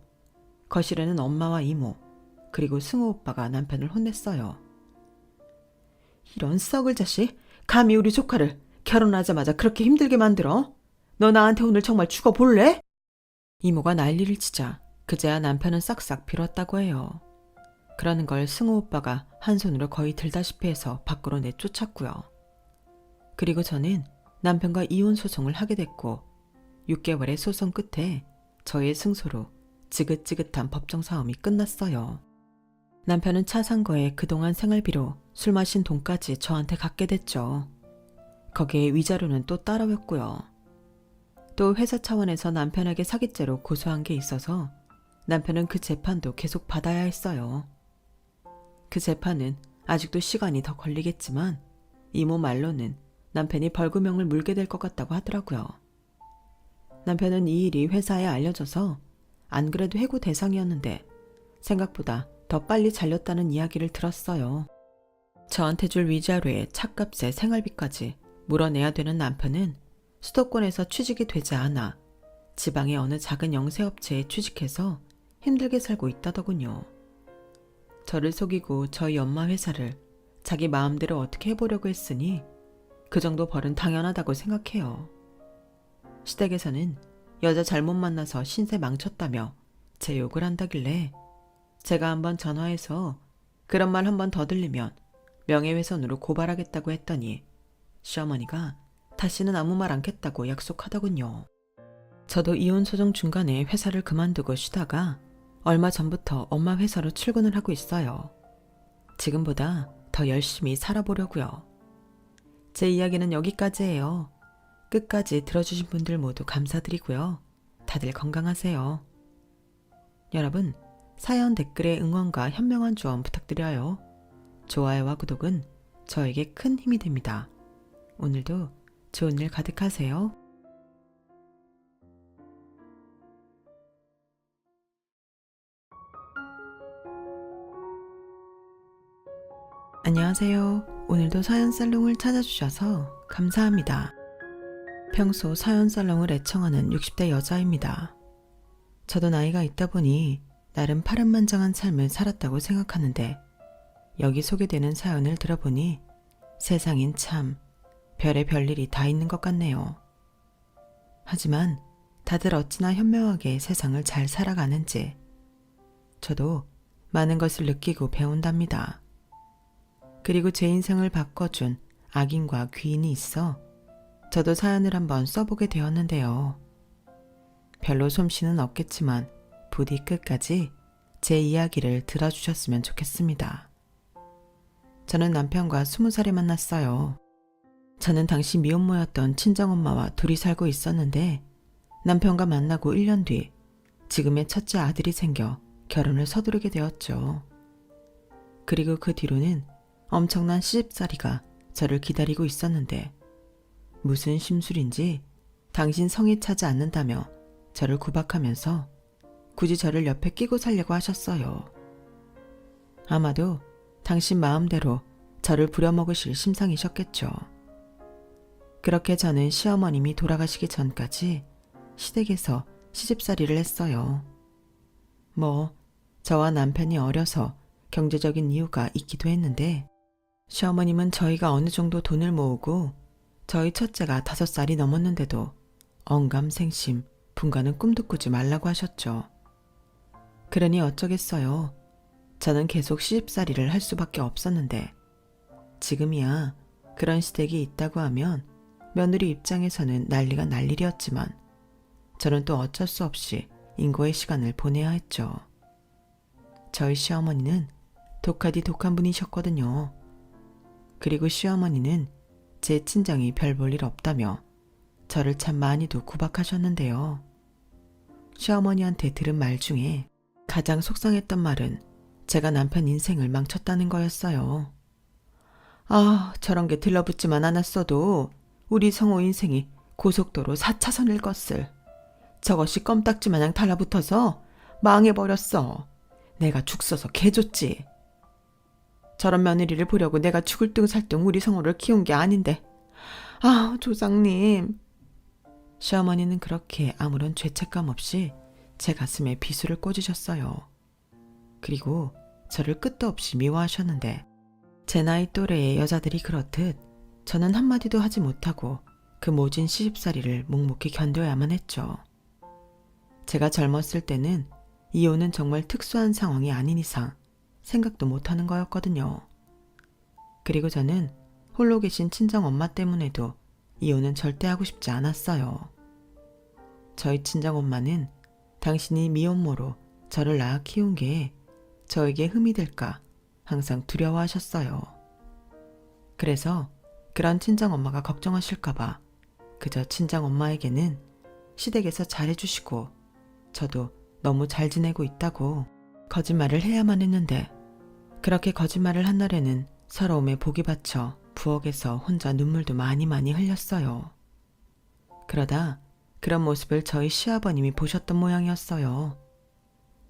거실에는 엄마와 이모 그리고 승우 오빠가 남편을 혼냈어요. 이런 썩을 자식, 감히 우리 조카를 결혼하자마자 그렇게 힘들게 만들어? 너 나한테 오늘 정말 죽어볼래? 이모가 난리를 치자 그제야 남편은 싹싹 빌었다고 해요. 그러는 걸 승우 오빠가 한 손으로 거의 들다시피 해서 밖으로 내쫓았고요. 그리고 저는 남편과 이혼 소송을 하게 됐고 6개월의 소송 끝에 저의 승소로 지긋지긋한 법정 싸움이 끝났어요. 남편은 차 산 거에 그동안 생활비로 술 마신 돈까지 저한테 갚게 됐죠. 거기에 위자료는 또 따라왔고요. 또 회사 차원에서 남편에게 사기죄로 고소한 게 있어서 남편은 그 재판도 계속 받아야 했어요. 그 재판은 아직도 시간이 더 걸리겠지만 이모 말로는 남편이 벌금형을 물게 될 것 같다고 하더라고요. 남편은 이 일이 회사에 알려져서 안 그래도 해고 대상이었는데 생각보다 더 빨리 잘렸다는 이야기를 들었어요. 저한테 줄 위자료에 차값에 생활비까지 물어내야 되는 남편은 수도권에서 취직이 되지 않아 지방의 어느 작은 영세업체에 취직해서 힘들게 살고 있다더군요. 저를 속이고 저희 엄마 회사를 자기 마음대로 어떻게 해보려고 했으니 그 정도 벌은 당연하다고 생각해요. 시댁에서는 여자 잘못 만나서 신세 망쳤다며 제 욕을 한다길래 제가 한번 전화해서 그런 말 한 번 더 들리면 명예훼손으로 고발하겠다고 했더니 시어머니가 다시는 아무 말 않겠다고 약속하더군요. 저도 이혼 소송 중간에 회사를 그만두고 쉬다가 얼마 전부터 엄마 회사로 출근을 하고 있어요. 지금보다 더 열심히 살아보려고요. 제 이야기는 여기까지예요. 끝까지 들어주신 분들 모두 감사드리고요. 다들 건강하세요. 여러분, 사연 댓글에 응원과 현명한 조언 부탁드려요. 좋아요와 구독은 저에게 큰 힘이 됩니다. 오늘도 좋은 일 가득하세요. 안녕하세요. 오늘도 사연 살롱을 찾아주셔서 감사합니다. 평소 사연 살롱을 애청하는 60대 여자입니다. 저도 나이가 있다 보니 나름 파란만장한 삶을 살았다고 생각하는데 여기 소개되는 사연을 들어보니 세상엔 참 별의 별일이 다 있는 것 같네요. 하지만 다들 어찌나 현명하게 세상을 잘 살아가는지 저도 많은 것을 느끼고 배운답니다. 그리고 제 인생을 바꿔준 악인과 귀인이 있어 저도 사연을 한번 써보게 되었는데요. 별로 솜씨는 없겠지만 부디 끝까지 제 이야기를 들어주셨으면 좋겠습니다. 저는 남편과 20살에 만났어요. 저는 당시 미혼모였던 친정엄마와 둘이 살고 있었는데 남편과 만나고 1년 뒤 지금의 첫째 아들이 생겨 결혼을 서두르게 되었죠. 그리고 그 뒤로는 엄청난 시집살이가 저를 기다리고 있었는데 무슨 심술인지 당신 성에 차지 않는다며 저를 구박하면서 굳이 저를 옆에 끼고 살려고 하셨어요. 아마도 당신 마음대로 저를 부려먹으실 심상이셨겠죠. 그렇게 저는 시어머님이 돌아가시기 전까지 시댁에서 시집살이를 했어요. 저와 남편이 어려서 경제적인 이유가 있기도 했는데 시어머님은 저희가 어느 정도 돈을 모으고 저희 첫째가 5살이 넘었는데도 언감생심, 분가는 꿈도 꾸지 말라고 하셨죠. 그러니 어쩌겠어요. 저는 계속 시집살이를 할 수밖에 없었는데 지금이야 그런 시댁이 있다고 하면 며느리 입장에서는 난리가 날 일이었지만 저는 또 어쩔 수 없이 인고의 시간을 보내야 했죠. 저희 시어머니는 독하디 독한 분이셨거든요. 그리고 시어머니는 제 친정이 별 볼 일 없다며 저를 참 많이도 구박하셨는데요. 시어머니한테 들은 말 중에 가장 속상했던 말은 제가 남편 인생을 망쳤다는 거였어요. 저런 게 들러붙지만 않았어도 우리 성호 인생이 고속도로 4차선일 것을. 저것이 껌딱지마냥 달라붙어서 망해버렸어. 내가 죽 써서 개줬지. 저런 며느리를 보려고 내가 죽을 둥살둥 우리 성호를 키운 게 아닌데. 조상님. 시어머니는 그렇게 아무런 죄책감 없이 제 가슴에 비수를 꽂으셨어요. 그리고 저를 끝도 없이 미워하셨는데 제 나이 또래의 여자들이 그렇듯 저는 한마디도 하지 못하고 그 모진 시집살이를 묵묵히 견뎌야만 했죠. 제가 젊었을 때는 이혼은 정말 특수한 상황이 아닌 이상 생각도 못하는 거였거든요. 그리고 저는 홀로 계신 친정엄마 때문에도 이혼은 절대 하고 싶지 않았어요. 저희 친정엄마는 당신이 미혼모로 저를 낳아 키운 게 저에게 흠이 될까 항상 두려워하셨어요. 그래서 그런 친정엄마가 걱정하실까봐 그저 친정엄마에게는 시댁에서 잘해주시고 저도 너무 잘 지내고 있다고 거짓말을 해야만 했는데 그렇게 거짓말을 한 날에는 서러움에 복이 받쳐 부엌에서 혼자 눈물도 많이 흘렸어요. 그러다 그런 모습을 저희 시아버님이 보셨던 모양이었어요.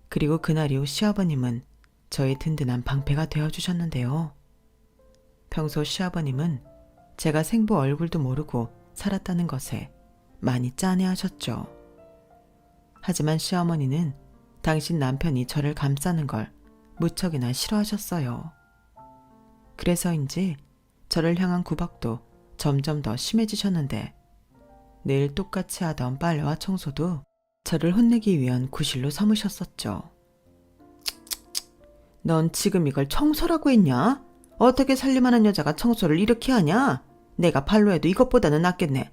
그리고 그날 이후 시아버님은 저의 든든한 방패가 되어주셨는데요. 평소 시아버님은 제가 생부 얼굴도 모르고 살았다는 것에 많이 짠해하셨죠. 하지만 시어머니는 당신 남편이 저를 감싸는 걸 무척이나 싫어하셨어요. 그래서인지 저를 향한 구박도 점점 더 심해지셨는데 늘 똑같이 하던 빨래와 청소도 저를 혼내기 위한 구실로 삼으셨었죠. 넌 지금 이걸 청소라고 했냐? 어떻게 살림하는 여자가 청소를 이렇게 하냐? 내가 발로 해도 이것보다는 낫겠네.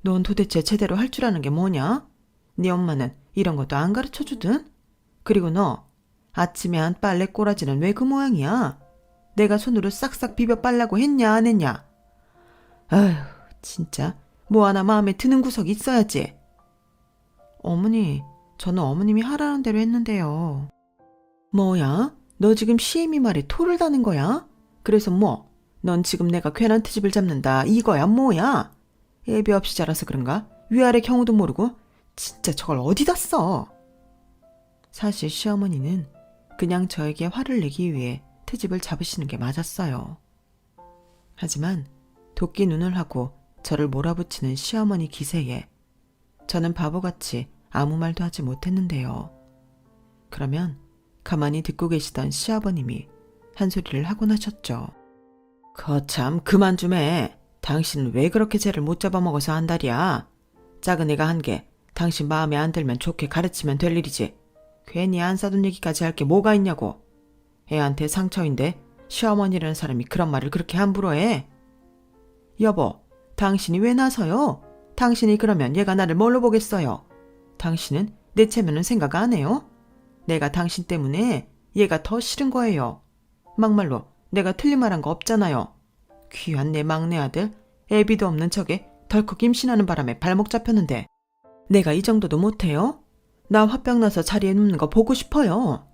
넌 도대체 제대로 할 줄 아는 게 뭐냐? 네 엄마는 이런 것도 안 가르쳐주든? 그리고 너 아침에 한 빨래 꼬라지는 왜 그 모양이야? 내가 손으로 싹싹 비벼 빨라고 했냐 안 했냐? 아휴 진짜 뭐 하나 마음에 드는 구석이 있어야지. 어머니, 저는 어머님이 하라는 대로 했는데요. 뭐야? 너 지금 시애미 말에 토를 다는 거야? 그래서 뭐? 넌 지금 내가 괜한 트집을 잡는다 이거야 뭐야? 애비 없이 자라서 그런가? 위아래 경우도 모르고 진짜 저걸 어디다 써? 사실 시어머니는 그냥 저에게 화를 내기 위해 트집을 잡으시는 게 맞았어요. 하지만 도끼 눈을 하고 저를 몰아붙이는 시어머니 기세에 저는 바보같이 아무 말도 하지 못했는데요. 그러면 가만히 듣고 계시던 시아버님이 한 소리를 하곤 하셨죠. 거참 그만 좀 해. 당신은 왜 그렇게 쟤를 못 잡아먹어서 한달이야. 작은 애가 한 게 당신 마음에 안 들면 좋게 가르치면 될 일이지. 괜히 안 사돈 얘기까지 할 게 뭐가 있냐고. 애한테 상처인데 시어머니라는 사람이 그런 말을 그렇게 함부로 해. 여보, 당신이 왜 나서요? 당신이 그러면 얘가 나를 뭘로 보겠어요? 당신은 내 체면은 생각 안 해요? 내가 당신 때문에 얘가 더 싫은 거예요. 막말로 내가 틀린 말 한 거 없잖아요. 귀한 내 막내 아들, 애비도 없는 척에 덜컥 임신하는 바람에 발목 잡혔는데 내가 이 정도도 못해요? 나 화병 나서 자리에 눕는 거 보고 싶어요.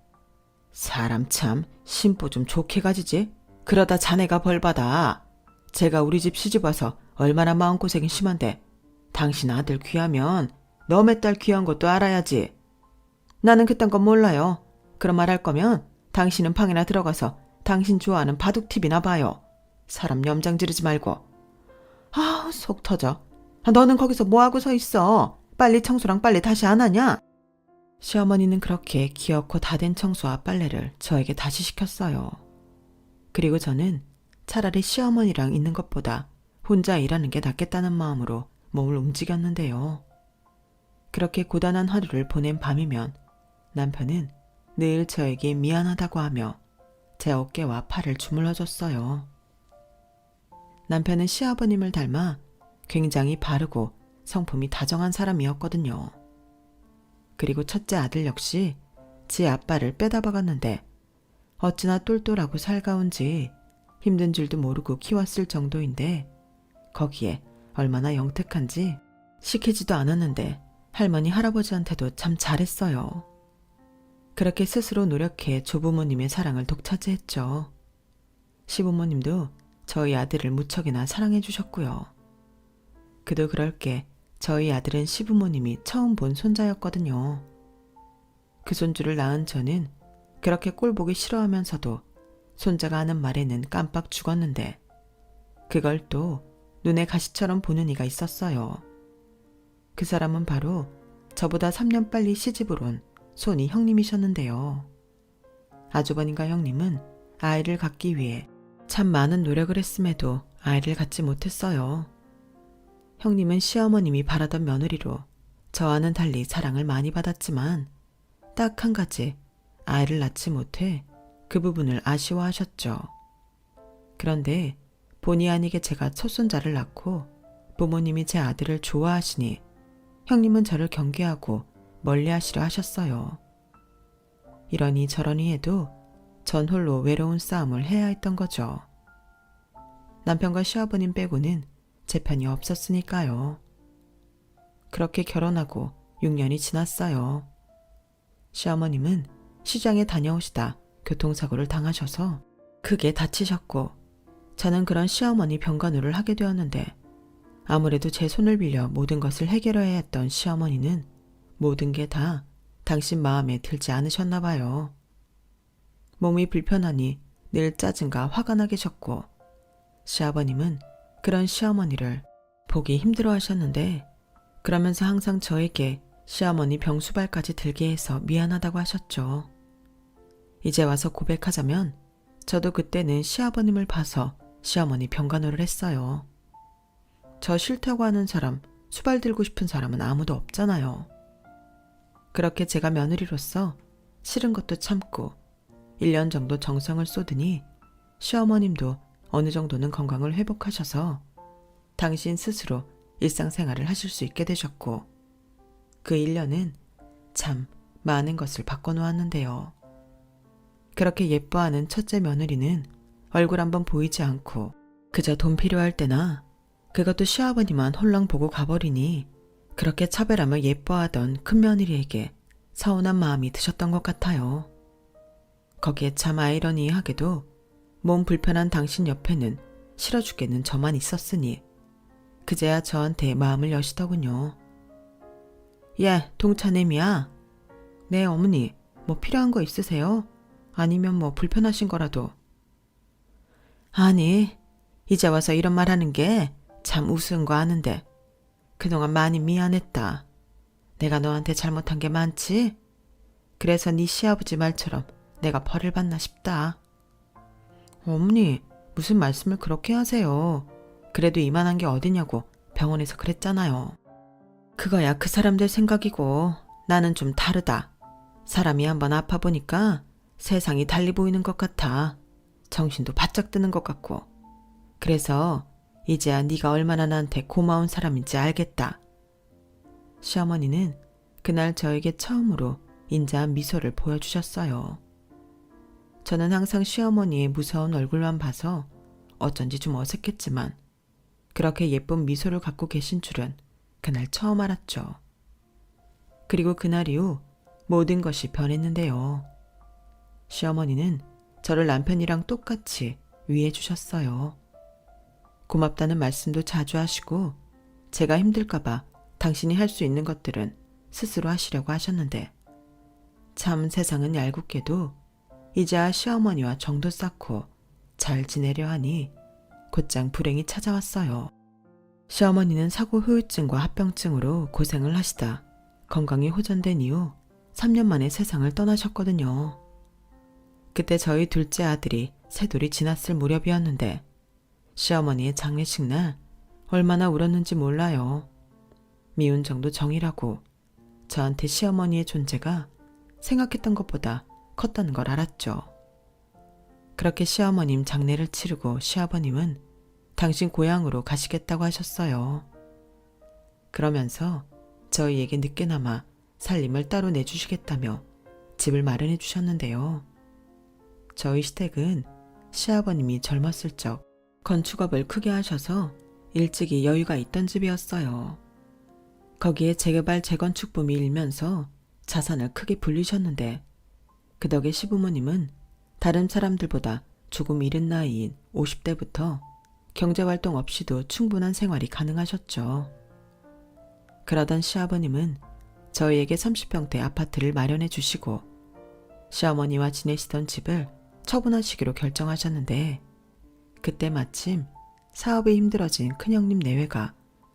사람 참 심보 좀 좋게 가지지. 그러다 자네가 벌받아. 제가 우리 집 시집 와서 얼마나 마음고생이 심한데 당신 아들 귀하면 너의 딸 귀한 것도 알아야지. 나는 그딴 건 몰라요. 그런 말 할 거면 당신은 방이나 들어가서 당신 좋아하는 바둑 TV나 봐요. 사람 염장 지르지 말고. 아, 속 터져. 너는 거기서 뭐하고 서 있어? 빨리 청소랑 빨래 다시 안 하냐? 시어머니는 그렇게 기어코 다 된 청소와 빨래를 저에게 다시 시켰어요. 그리고 저는 차라리 시어머니랑 있는 것보다 혼자 일하는 게 낫겠다는 마음으로 몸을 움직였는데요. 그렇게 고단한 하루를 보낸 밤이면 남편은 늘 저에게 미안하다고 하며 제 어깨와 팔을 주물러줬어요. 남편은 시아버님을 닮아 굉장히 바르고 성품이 다정한 사람이었거든요. 그리고 첫째 아들 역시 지 아빠를 빼다 박았는데 어찌나 똘똘하고 살가운지 힘든 줄도 모르고 키웠을 정도인데 거기에 얼마나 영특한지 시키지도 않았는데 할머니 할아버지한테도 참 잘했어요. 그렇게 스스로 노력해 조부모님의 사랑을 독차지했죠. 시부모님도 저희 아들을 무척이나 사랑해 주셨고요. 그도 그럴 게 저희 아들은 시부모님이 처음 본 손자였거든요. 그 손주를 낳은 저는 그렇게 꼴보기 싫어하면서도 손자가 하는 말에는 깜빡 죽었는데 그걸 또 눈에 가시처럼 보는 이가 있었어요. 그 사람은 바로 저보다 3년 빨리 시집을 온 손이 형님이셨는데요. 아주버님과 형님은 아이를 갖기 위해 참 많은 노력을 했음에도 아이를 갖지 못했어요. 형님은 시어머님이 바라던 며느리로 저와는 달리 사랑을 많이 받았지만 딱 한 가지 아이를 낳지 못해 그 부분을 아쉬워하셨죠. 그런데 본의 아니게 제가 첫 손자를 낳고 부모님이 제 아들을 좋아하시니 형님은 저를 경계하고 멀리하시려 하셨어요. 이러니 저러니 해도 전 홀로 외로운 싸움을 해야 했던 거죠. 남편과 시아버님 빼고는 제 편이 없었으니까요. 그렇게 결혼하고 6년이 지났어요. 시어머님은 시장에 다녀오시다 교통사고를 당하셔서 크게 다치셨고 저는 그런 시어머니 병간호를 하게 되었는데 아무래도 제 손을 빌려 모든 것을 해결해야 했던 시어머니는 모든 게 다 당신 마음에 들지 않으셨나 봐요. 몸이 불편하니 늘 짜증과 화가 나 계셨고 시아버님은 그런 시어머니를 보기 힘들어 하셨는데 그러면서 항상 저에게 시어머니 병수발까지 들게 해서 미안하다고 하셨죠. 이제 와서 고백하자면 저도 그때는 시아버님을 봐서 시어머니 병간호를 했어요. 저 싫다고 하는 사람, 수발 들고 싶은 사람은 아무도 없잖아요. 그렇게 제가 며느리로서 싫은 것도 참고 1년 정도 정성을 쏟으니 시어머님도 어느 정도는 건강을 회복하셔서 당신 스스로 일상생활을 하실 수 있게 되셨고 그 1년은 참 많은 것을 바꿔놓았는데요. 그렇게 예뻐하는 첫째 며느리는 얼굴 한번 보이지 않고 그저 돈 필요할 때나 그것도 시아버님만 홀랑 보고 가버리니 그렇게 차별하며 예뻐하던 큰 며느리에게 서운한 마음이 드셨던 것 같아요. 거기에 참 아이러니하게도 몸 불편한 당신 옆에는 싫어 죽겠는 저만 있었으니 그제야 저한테 마음을 여시더군요. 예, 동차냄이야. 네, 어머니, 뭐 필요한 거 있으세요? 아니면 뭐 불편하신 거라도. 아니, 이제 와서 이런 말 하는 게 참 우스운 거 아는데 그동안 많이 미안했다. 내가 너한테 잘못한 게 많지? 그래서 네 시아버지 말처럼 내가 벌을 받나 싶다. 어머니, 무슨 말씀을 그렇게 하세요. 그래도 이만한 게 어디냐고 병원에서 그랬잖아요. 그거야 그 사람들 생각이고 나는 좀 다르다. 사람이 한번 아파 보니까 세상이 달리 보이는 것 같아. 정신도 바짝 드는 것 같고. 그래서 이제야 네가 얼마나 나한테 고마운 사람인지 알겠다. 시어머니는 그날 저에게 처음으로 인자한 미소를 보여주셨어요. 저는 항상 시어머니의 무서운 얼굴만 봐서 어쩐지 좀 어색했지만 그렇게 예쁜 미소를 갖고 계신 줄은 그날 처음 알았죠. 그리고 그날 이후 모든 것이 변했는데요. 시어머니는 저를 남편이랑 똑같이 위해 주셨어요. 고맙다는 말씀도 자주 하시고 제가 힘들까봐 당신이 할 수 있는 것들은 스스로 하시려고 하셨는데 참 세상은 얄궂게도 이제야 시어머니와 정도 쌓고 잘 지내려 하니 곧장 불행이 찾아왔어요. 시어머니는 사고 후유증과 합병증으로 고생을 하시다 건강이 호전된 이후 3년 만에 세상을 떠나셨거든요. 그때 저희 둘째 아들이 새돌이 지났을 무렵이었는데 시어머니의 장례식 날 얼마나 울었는지 몰라요. 미운 정도 정이라고 저한테 시어머니의 존재가 생각했던 것보다 컸다는 걸 알았죠. 그렇게 시어머님 장례를 치르고 시아버님은 당신 고향으로 가시겠다고 하셨어요. 그러면서 저희에게 늦게나마 살림을 따로 내주시겠다며 집을 마련해 주셨는데요. 저희 시댁은 시아버님이 젊었을 적 건축업을 크게 하셔서 일찍이 여유가 있던 집이었어요. 거기에 재개발 재건축 붐이 일면서 자산을 크게 불리셨는데 그 덕에 시부모님은 다른 사람들보다 조금 이른 나이인 50대부터 경제활동 없이도 충분한 생활이 가능하셨죠. 그러던 시아버님은 저희에게 30평대 아파트를 마련해 주시고 시어머니와 지내시던 집을 처분하시기로 결정하셨는데 그때 마침 사업이 힘들어진 큰형님 내외가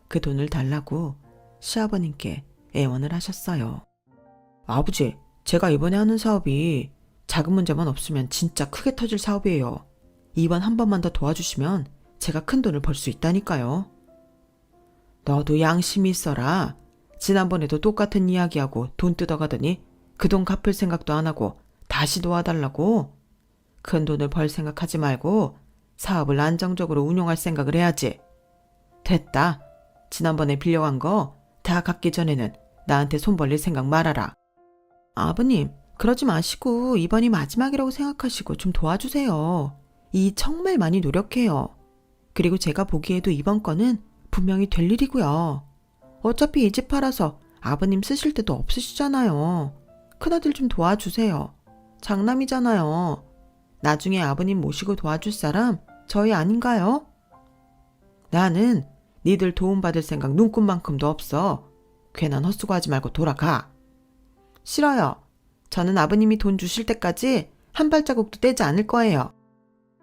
그 돈을 달라고 시아버님께 애원을 하셨어요. 아버지, 제가 이번에 하는 사업이 작은 문제만 없으면 진짜 크게 터질 사업이에요. 이번 한 번만 더 도와주시면 제가 큰 돈을 벌 수 있다니까요. 너도 양심이 있어라. 지난번에도 똑같은 이야기하고 돈 뜯어가더니 그 돈 갚을 생각도 안 하고 다시 도와달라고. 큰 돈을 벌 생각하지 말고 사업을 안정적으로 운용할 생각을 해야지. 됐다. 지난번에 빌려간 거 다 갚기 전에는 나한테 손 벌릴 생각 말아라. 아버님, 그러지 마시고 이번이 마지막이라고 생각하시고 좀 도와주세요. 이 정말 많이 노력해요. 그리고 제가 보기에도 이번 건은 분명히 될 일이고요. 어차피 이 집 팔아서 아버님 쓰실 데도 없으시잖아요. 큰아들 좀 도와주세요. 장남이잖아요. 나중에 아버님 모시고 도와줄 사람 저희 아닌가요? 나는 니들 도움받을 생각 눈꼽만큼도 없어. 괜한 헛수고하지 말고 돌아가. 싫어요. 저는 아버님이 돈 주실 때까지 한 발자국도 떼지 않을 거예요.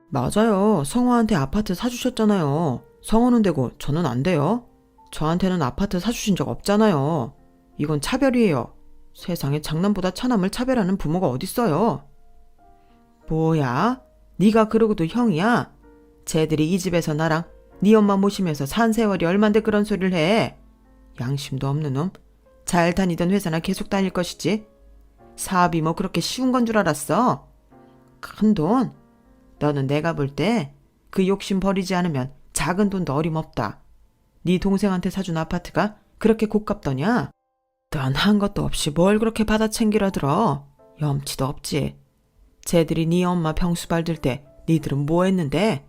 맞아요. 성화한테 아파트 사주셨잖아요. 성화는 되고 저는 안 돼요. 저한테는 아파트 사주신 적 없잖아요. 이건 차별이에요. 세상에 장남보다 차남을 차별하는 부모가 어딨어요. 뭐야? 네가 그러고도 형이야? 쟤들이 이 집에서 나랑 네 엄마 모시면서 산 세월이 얼만데 그런 소리를 해. 양심도 없는 놈. 잘 다니던 회사나 계속 다닐 것이지. 사업이 뭐 그렇게 쉬운 건 줄 알았어? 큰 돈? 너는 내가 볼 때 그 욕심 버리지 않으면 작은 돈도 어림없다. 네 동생한테 사준 아파트가 그렇게 고깝더냐? 넌 한 것도 없이 뭘 그렇게 받아 챙기려 들어. 염치도 없지. 쟤들이 네 엄마 병수 발들 때 니들은 뭐 했는데?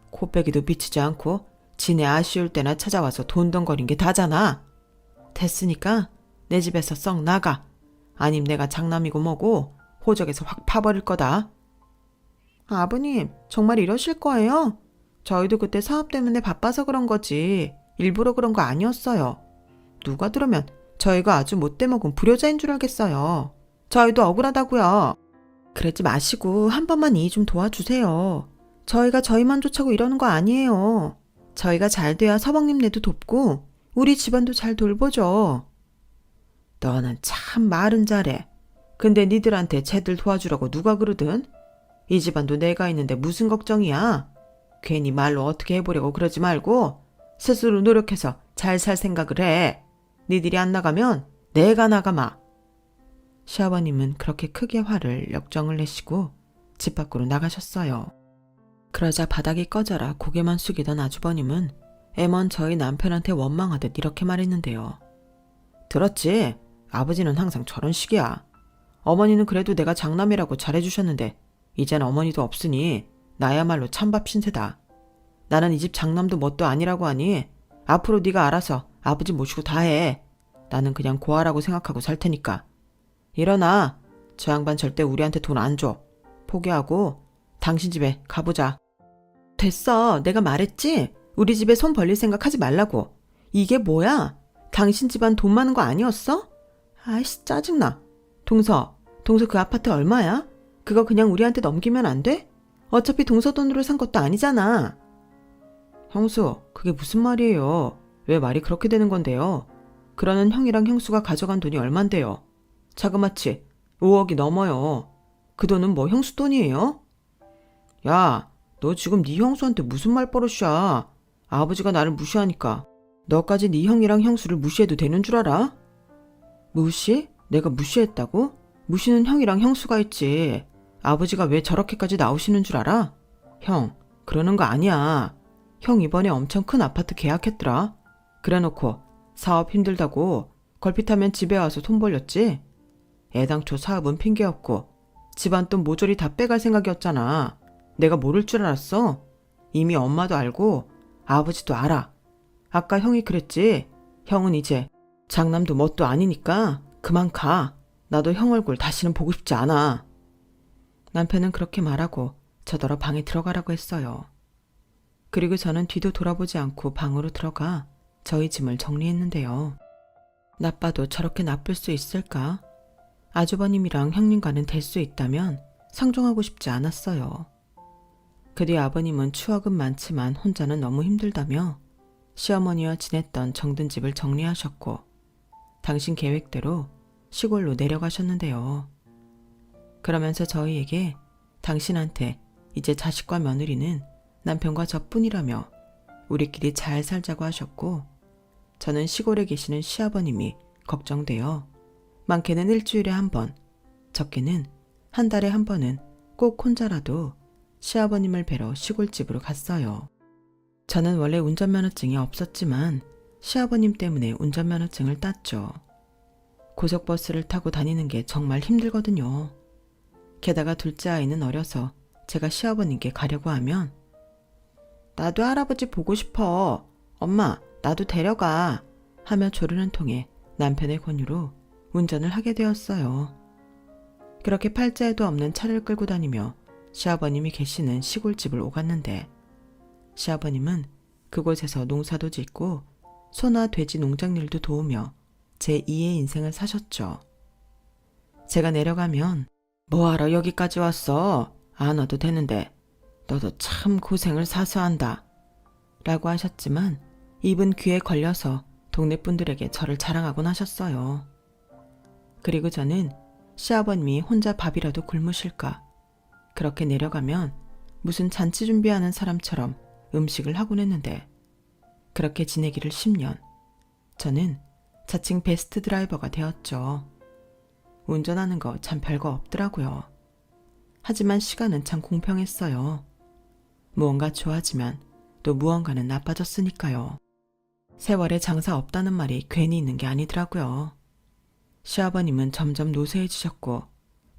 코빼기도 비치지 않고 지네 아쉬울 때나 찾아와서 돈덩거린 게 다잖아. 됐으니까 내 집에서 썩 나가. 아님 내가 장남이고 뭐고 호적에서 확 파버릴 거다. 아버님, 정말 이러실 거예요? 저희도 그때 사업 때문에 바빠서 그런 거지 일부러 그런 거 아니었어요. 누가 들으면 저희가 아주 못돼 먹은 불효자인 줄 알겠어요. 저희도 억울하다고요. 그러지 마시고 한 번만 이해 좀 도와주세요. 저희가 저희만 쫓아고 이러는 거 아니에요. 저희가 잘 돼야 서방님네도 돕고 우리 집안도 잘 돌보죠. 너는 참 말은 잘해. 근데 니들한테 쟤들 도와주라고 누가 그러든? 이 집안도 내가 있는데 무슨 걱정이야? 괜히 말로 어떻게 해보려고 그러지 말고 스스로 노력해서 잘 살 생각을 해. 니들이 안 나가면 내가 나가마. 시아버님은 그렇게 크게 화를 역정을 내시고 집 밖으로 나가셨어요. 그러자 바닥이 꺼져라 고개만 숙이던 아주버님은 애먼 저희 남편한테 원망하듯 이렇게 말했는데요. 들었지? 아버지는 항상 저런 식이야. 어머니는 그래도 내가 장남이라고 잘해주셨는데 이젠 어머니도 없으니 나야말로 찬밥 신세다. 나는 이 집 장남도 뭣도 아니라고 하니 앞으로 네가 알아서 아버지 모시고 다 해. 나는 그냥 고아라고 생각하고 살 테니까. 일어나. 저 양반 절대 우리한테 돈 안 줘. 포기하고 당신 집에 가보자. 됐어. 내가 말했지? 우리 집에 손 벌릴 생각 하지 말라고. 이게 뭐야? 당신 집안 돈 많은 거 아니었어? 아이씨 짜증나. 동서 그 아파트 얼마야? 그거 그냥 우리한테 넘기면 안 돼? 어차피 동서 돈으로 산 것도 아니잖아. 형수, 그게 무슨 말이에요? 왜 말이 그렇게 되는 건데요? 그러는 형이랑 형수가 가져간 돈이 얼만데요? 자그마치 5억이 넘어요. 그 돈은 뭐 형수 돈이에요? 야, 너 지금 네 형수한테 무슨 말버릇이야? 아버지가 나를 무시하니까 너까지 네 형이랑 형수를 무시해도 되는 줄 알아? 무시? 내가 무시했다고? 무시는 형이랑 형수가 있지. 아버지가 왜 저렇게까지 나오시는 줄 알아? 형, 그러는 거 아니야. 형 이번에 엄청 큰 아파트 계약했더라. 그래놓고 사업 힘들다고 걸핏하면 집에 와서 돈 벌렸지? 애당초 사업은 핑계였고 집안 돈 모조리 다 빼갈 생각이었잖아. 내가 모를 줄 알았어? 이미 엄마도 알고 아버지도 알아. 아까 형이 그랬지? 형은 이제 장남도 뭣도 아니니까 그만 가. 나도 형 얼굴 다시는 보고 싶지 않아. 남편은 그렇게 말하고 저더러 방에 들어가라고 했어요. 그리고 저는 뒤도 돌아보지 않고 방으로 들어가 저희 짐을 정리했는데요. 나빠도 저렇게 나쁠 수 있을까? 아주버님이랑 형님과는 될 수 있다면 상종하고 싶지 않았어요. 그 뒤 아버님은 추억은 많지만 혼자는 너무 힘들다며 시어머니와 지냈던 정든 집을 정리하셨고 당신 계획대로 시골로 내려가셨는데요. 그러면서 저희에게 당신한테 이제 자식과 며느리는 남편과 저뿐이라며 우리끼리 잘 살자고 하셨고 저는 시골에 계시는 시아버님이 걱정되어 많게는 일주일에 한 번, 적게는 한 달에 한 번은 꼭 혼자라도 시아버님을 뵈러 시골집으로 갔어요. 저는 원래 운전면허증이 없었지만 시아버님 때문에 운전면허증을 땄죠. 고속버스를 타고 다니는 게 정말 힘들거든요. 게다가 둘째 아이는 어려서 제가 시아버님께 가려고 하면 나도 할아버지 보고 싶어. 엄마, 나도 데려가. 하며 조르는 통에 남편의 권유로 운전을 하게 되었어요. 그렇게 팔자에도 없는 차를 끌고 다니며 시아버님이 계시는 시골집을 오갔는데 시아버님은 그곳에서 농사도 짓고 소나 돼지 농장일도 도우며 제 2의 인생을 사셨죠. 제가 내려가면 뭐하러 여기까지 왔어? 안 와도 되는데 너도 참 고생을 사서한다 라고 하셨지만 입은 귀에 걸려서 동네 분들에게 저를 자랑하곤 하셨어요. 그리고 저는 시아버님이 혼자 밥이라도 굶으실까 그렇게 내려가면 무슨 잔치 준비하는 사람처럼 음식을 하곤 했는데 그렇게 지내기를 10년 저는 자칭 베스트 드라이버가 되었죠. 운전하는 거 참 별거 없더라고요. 하지만 시간은 참 공평했어요. 무언가 좋아지면 또 무언가는 나빠졌으니까요. 세월에 장사 없다는 말이 괜히 있는 게 아니더라고요. 시아버님은 점점 노쇠해지셨고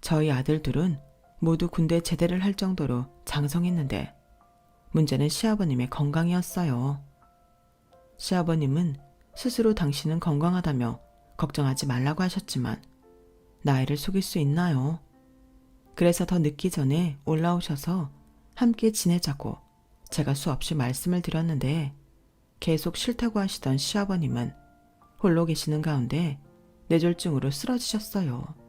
저희 아들들은 모두 군대 제대를 할 정도로 장성했는데 문제는 시아버님의 건강이었어요. 시아버님은 스스로 당신은 건강하다며 걱정하지 말라고 하셨지만 나이를 속일 수 있나요? 그래서 더 늦기 전에 올라오셔서 함께 지내자고 제가 수없이 말씀을 드렸는데 계속 싫다고 하시던 시아버님은 홀로 계시는 가운데 뇌졸중으로 쓰러지셨어요.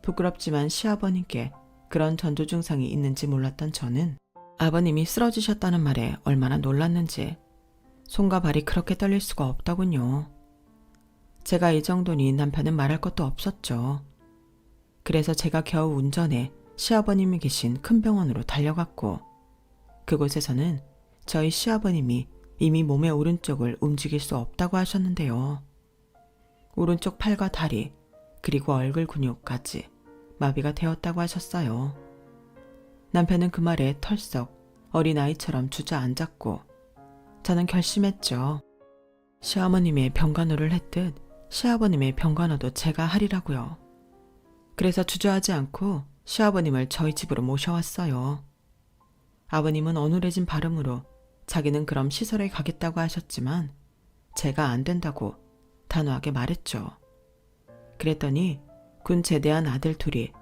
부끄럽지만 시아버님께 그런 전조 증상이 있는지 몰랐던 저는 아버님이 쓰러지셨다는 말에 얼마나 놀랐는지 손과 발이 그렇게 떨릴 수가 없더군요. 제가 이 정도니 남편은 말할 것도 없었죠. 그래서 제가 겨우 운전해 시아버님이 계신 큰 병원으로 달려갔고 그곳에서는 저희 시아버님이 이미 몸의 오른쪽을 움직일 수 없다고 하셨는데요. 오른쪽 팔과 다리 그리고 얼굴 근육까지 마비가 되었다고 하셨어요. 남편은 그 말에 털썩 어린아이처럼 주저앉았고 저는 결심했죠. 시어머님의 병간호를 했듯 시아버님의 병간호도 제가 하리라고요. 그래서 주저하지 않고 시아버님을 저희 집으로 모셔왔어요. 아버님은 어눌해진 발음으로 자기는 그럼 시설에 가겠다고 하셨지만 제가 안 된다고 단호하게 말했죠. 그랬더니 군 제대한 아들 둘이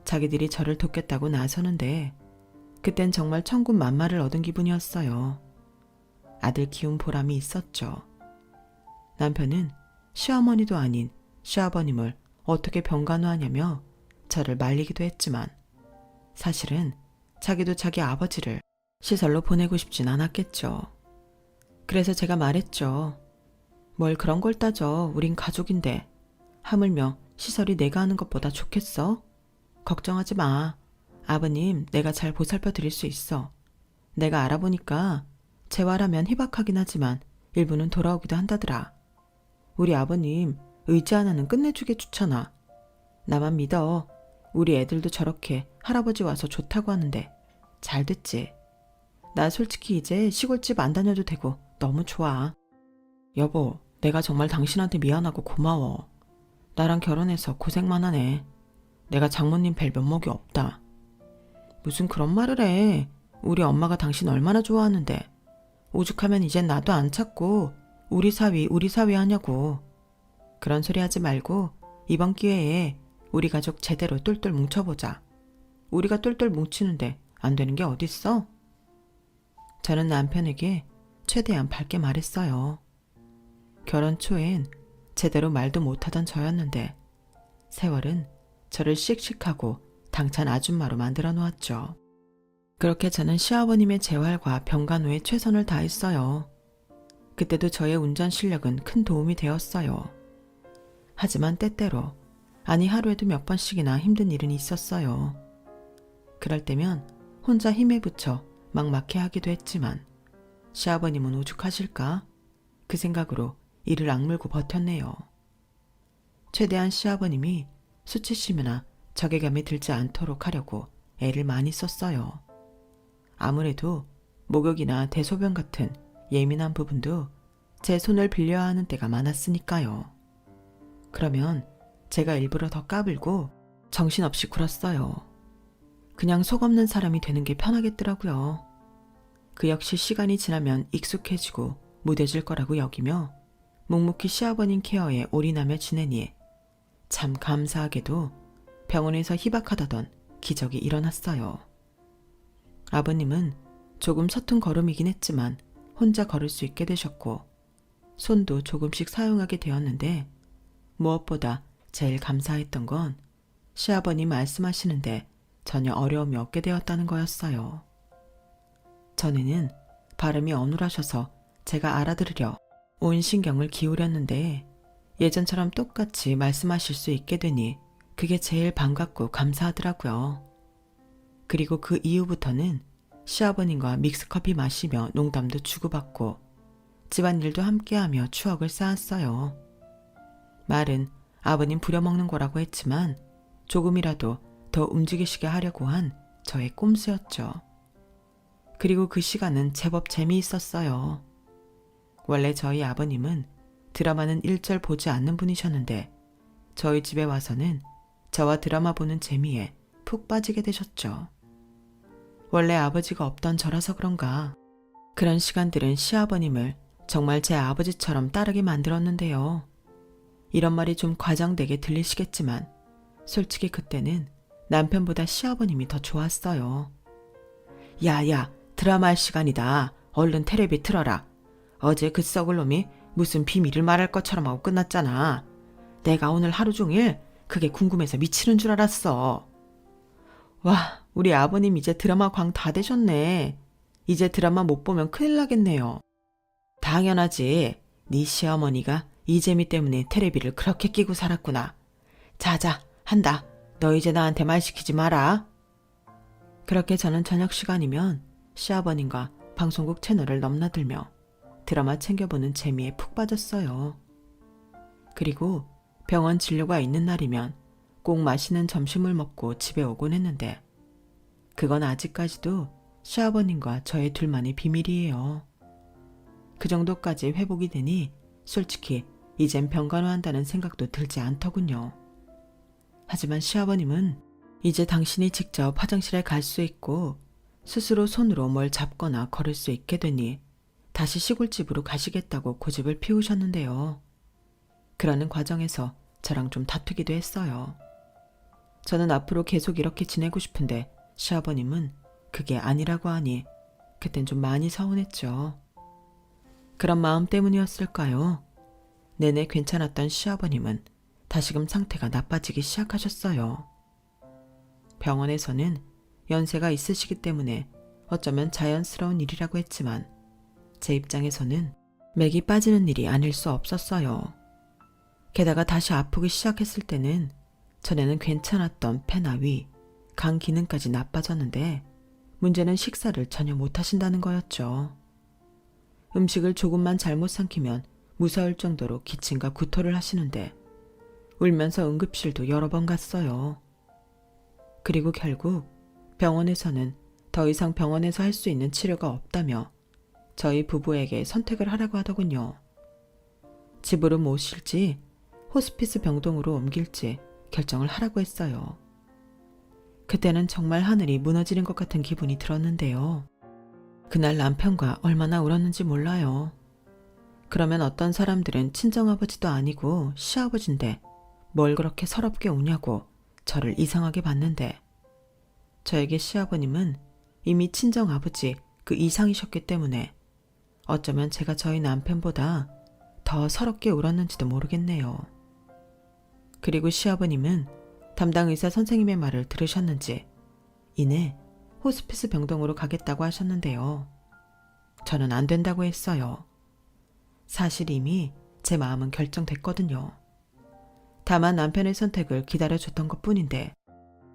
자기들이 저를 돕겠다고 나서는데 그땐 정말 천군만마를 얻은 기분이었어요. 아들 키운 보람이 있었죠. 남편은 시어머니도 아닌 시아버님을 어떻게 병간호하냐며 저를 말리기도 했지만 사실은 자기도 자기 아버지를 시설로 보내고 싶진 않았겠죠. 그래서 제가 말했죠. 뭘 그런 걸 따져. 우린 가족인데. 하물며 시설이 내가 하는 것보다 좋겠어? 걱정하지 마. 아버님 내가 잘 보살펴 드릴 수 있어. 내가 알아보니까 재활하면 희박하긴 하지만 일부는 돌아오기도 한다더라. 우리 아버님 의지 하나는 끝내주게 좋잖아. 나만 믿어. 우리 애들도 저렇게 할아버지 와서 좋다고 하는데 잘 됐지. 나 솔직히 이제 시골집 안 다녀도 되고 너무 좋아. 여보, 내가 정말 당신한테 미안하고 고마워. 나랑 결혼해서 고생만 하네. 내가 장모님 뵐 면목이 없다. 무슨 그런 말을 해. 우리 엄마가 당신 얼마나 좋아하는데. 오죽하면 이젠 나도 안 찾고 우리 사위 하냐고. 그런 소리 하지 말고 이번 기회에 우리 가족 제대로 똘똘 뭉쳐보자. 우리가 똘똘 뭉치는데 안 되는 게 어딨어? 저는 남편에게 최대한 밝게 말했어요. 결혼 초엔 제대로 말도 못하던 저였는데 세월은 저를 씩씩하고 당찬 아줌마로 만들어 놓았죠. 그렇게 저는 시아버님의 재활과 병간 후에 최선을 다했어요. 그때도 저의 운전 실력은 큰 도움이 되었어요. 하지만 때때로, 아니 하루에도 몇 번씩이나 힘든 일은 있었어요. 그럴 때면 혼자 힘에 부쳐 막막해 하기도 했지만 시아버님은 오죽하실까? 그 생각으로 이를 악물고 버텼네요. 최대한 시아버님이 수치심이나 적외감이 들지 않도록 하려고 애를 많이 썼어요. 아무래도 목욕이나 대소변 같은 예민한 부분도 제 손을 빌려야 하는 때가 많았으니까요. 그러면 제가 일부러 더 까불고 정신없이 굴었어요. 그냥 속 없는 사람이 되는 게 편하겠더라고요. 그 역시 시간이 지나면 익숙해지고 무뎌질 거라고 여기며 묵묵히 시아버님 케어에 올인하며 지내니 참 감사하게도 병원에서 희박하다던 기적이 일어났어요. 아버님은 조금 서툰 걸음이긴 했지만 혼자 걸을 수 있게 되셨고 손도 조금씩 사용하게 되었는데 무엇보다 제일 감사했던 건 시아버님 말씀하시는데 전혀 어려움이 없게 되었다는 거였어요. 전에는 발음이 어눌하셔서 제가 알아들으려 온 신경을 기울였는데 예전처럼 똑같이 말씀하실 수 있게 되니 그게 제일 반갑고 감사하더라고요. 그리고 그 이후부터는 시아버님과 믹스커피 마시며 농담도 주고받고 집안일도 함께하며 추억을 쌓았어요. 말은 아버님 부려먹는 거라고 했지만 조금이라도 더 움직이시게 하려고 한 저의 꼼수였죠. 그리고 그 시간은 제법 재미있었어요. 원래 저희 아버님은 드라마는 일절 보지 않는 분이셨는데 저희 집에 와서는 저와 드라마 보는 재미에 푹 빠지게 되셨죠. 원래 아버지가 없던 저라서 그런가 그런 시간들은 시아버님을 정말 제 아버지처럼 따르게 만들었는데요. 이런 말이 좀 과장되게 들리시겠지만 솔직히 그때는 남편보다 시아버님이 더 좋았어요. 야야, 드라마 할 시간이다. 얼른 테레비 틀어라. 어제 그 썩을 놈이 무슨 비밀을 말할 것처럼 하고 끝났잖아. 내가 오늘 하루 종일 그게 궁금해서 미치는 줄 알았어. 와, 우리 아버님 이제 드라마 광 다 되셨네. 이제 드라마 못 보면 큰일 나겠네요. 당연하지. 네 시어머니가 이 재미 때문에 테레비를 그렇게 끼고 살았구나. 자자, 한다. 너 이제 나한테 말 시키지 마라. 그렇게 저는 저녁 시간이면 시아버님과 방송국 채널을 넘나들며 드라마 챙겨보는 재미에 푹 빠졌어요. 그리고 병원 진료가 있는 날이면 꼭 맛있는 점심을 먹고 집에 오곤 했는데 그건 아직까지도 시아버님과 저의 둘만의 비밀이에요. 그 정도까지 회복이 되니 솔직히 이젠 병간호한다는 생각도 들지 않더군요. 하지만 시아버님은 이제 당신이 직접 화장실에 갈 수 있고 스스로 손으로 뭘 잡거나 걸을 수 있게 되니 다시 시골집으로 가시겠다고 고집을 피우셨는데요. 그러는 과정에서 저랑 좀 다투기도 했어요. 저는 앞으로 계속 이렇게 지내고 싶은데 시아버님은 그게 아니라고 하니 그땐 좀 많이 서운했죠. 그런 마음 때문이었을까요? 내내 괜찮았던 시아버님은 다시금 상태가 나빠지기 시작하셨어요. 병원에서는 연세가 있으시기 때문에 어쩌면 자연스러운 일이라고 했지만 제 입장에서는 맥이 빠지는 일이 아닐 수 없었어요. 게다가 다시 아프기 시작했을 때는 전에는 괜찮았던 폐나 위, 간 기능까지 나빠졌는데 문제는 식사를 전혀 못 하신다는 거였죠. 음식을 조금만 잘못 삼키면 무서울 정도로 기침과 구토를 하시는데 울면서 응급실도 여러 번 갔어요. 그리고 결국 병원에서는 더 이상 병원에서 할 수 있는 치료가 없다며 저희 부부에게 선택을 하라고 하더군요. 집으로 모실지 호스피스 병동으로 옮길지 결정을 하라고 했어요. 그때는 정말 하늘이 무너지는 것 같은 기분이 들었는데요. 그날 남편과 얼마나 울었는지 몰라요. 그러면 어떤 사람들은 친정아버지도 아니고 시아버지인데 뭘 그렇게 서럽게 우냐고 저를 이상하게 봤는데 저에게 시아버님은 이미 친정아버지 그 이상이셨기 때문에 어쩌면 제가 저희 남편보다 더 서럽게 울었는지도 모르겠네요. 그리고 시아버님은 담당 의사 선생님의 말을 들으셨는지 이내 호스피스 병동으로 가겠다고 하셨는데요. 저는 안 된다고 했어요. 사실 이미 제 마음은 결정됐거든요. 다만 남편의 선택을 기다려줬던 것뿐인데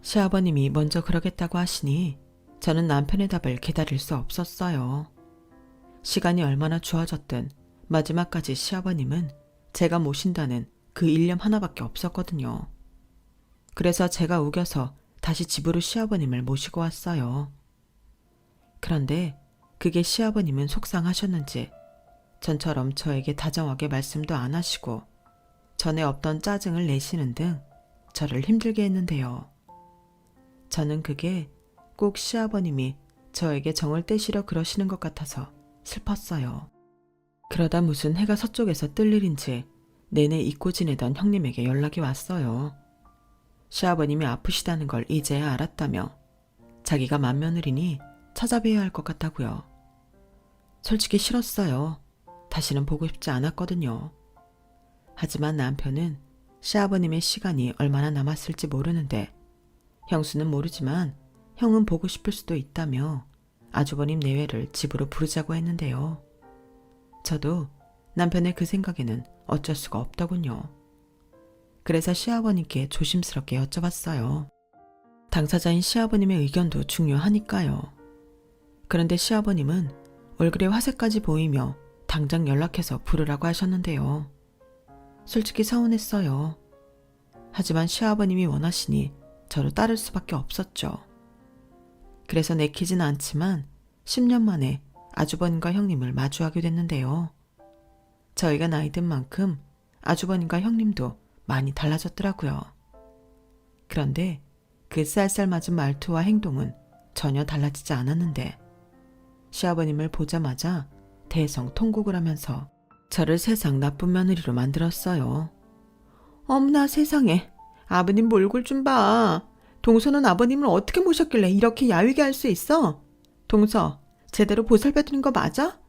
시아버님이 먼저 그러겠다고 하시니 저는 남편의 답을 기다릴 수 없었어요. 시간이 얼마나 주어졌든 마지막까지 시아버님은 제가 모신다는 그 일념 하나밖에 없었거든요. 그래서 제가 우겨서 다시 집으로 시아버님을 모시고 왔어요. 그런데 그게 시아버님은 속상하셨는지 전처럼 저에게 다정하게 말씀도 안 하시고 전에 없던 짜증을 내시는 등 저를 힘들게 했는데요. 저는 그게 꼭 시아버님이 저에게 정을 떼시려 그러시는 것 같아서 슬펐어요. 그러다 무슨 해가 서쪽에서 뜰 일인지 내내 잊고 지내던 형님에게 연락이 왔어요. 시아버님이 아프시다는 걸 이제야 알았다며 자기가 맏며느리니 찾아뵈야 할 것 같다고요. 솔직히 싫었어요. 다시는 보고 싶지 않았거든요. 하지만 남편은 시아버님의 시간이 얼마나 남았을지 모르는데 형수는 모르지만 형은 보고 싶을 수도 있다며 아주버님 내외를 집으로 부르자고 했는데요. 저도 남편의 그 생각에는 어쩔 수가 없더군요. 그래서 시아버님께 조심스럽게 여쭤봤어요. 당사자인 시아버님의 의견도 중요하니까요. 그런데 시아버님은 얼굴에 화색까지 보이며 당장 연락해서 부르라고 하셨는데요. 솔직히 서운했어요. 하지만 시아버님이 원하시니 저를 따를 수밖에 없었죠. 그래서 내키진 않지만 10년 만에 아주버님과 형님을 마주하게 됐는데요. 저희가 나이 든 만큼 아주버님과 형님도 많이 달라졌더라고요. 그런데 그 쌀쌀맞은 말투와 행동은 전혀 달라지지 않았는데 시아버님을 보자마자 대성통곡을 하면서 저를 세상 나쁜 며느리로 만들었어요. 어머나 세상에, 아버님 몰골 좀 봐. 동서는 아버님을 어떻게 모셨길래 이렇게 야위게 할 수 있어? 동서, 제대로 보살펴드린 거 맞아?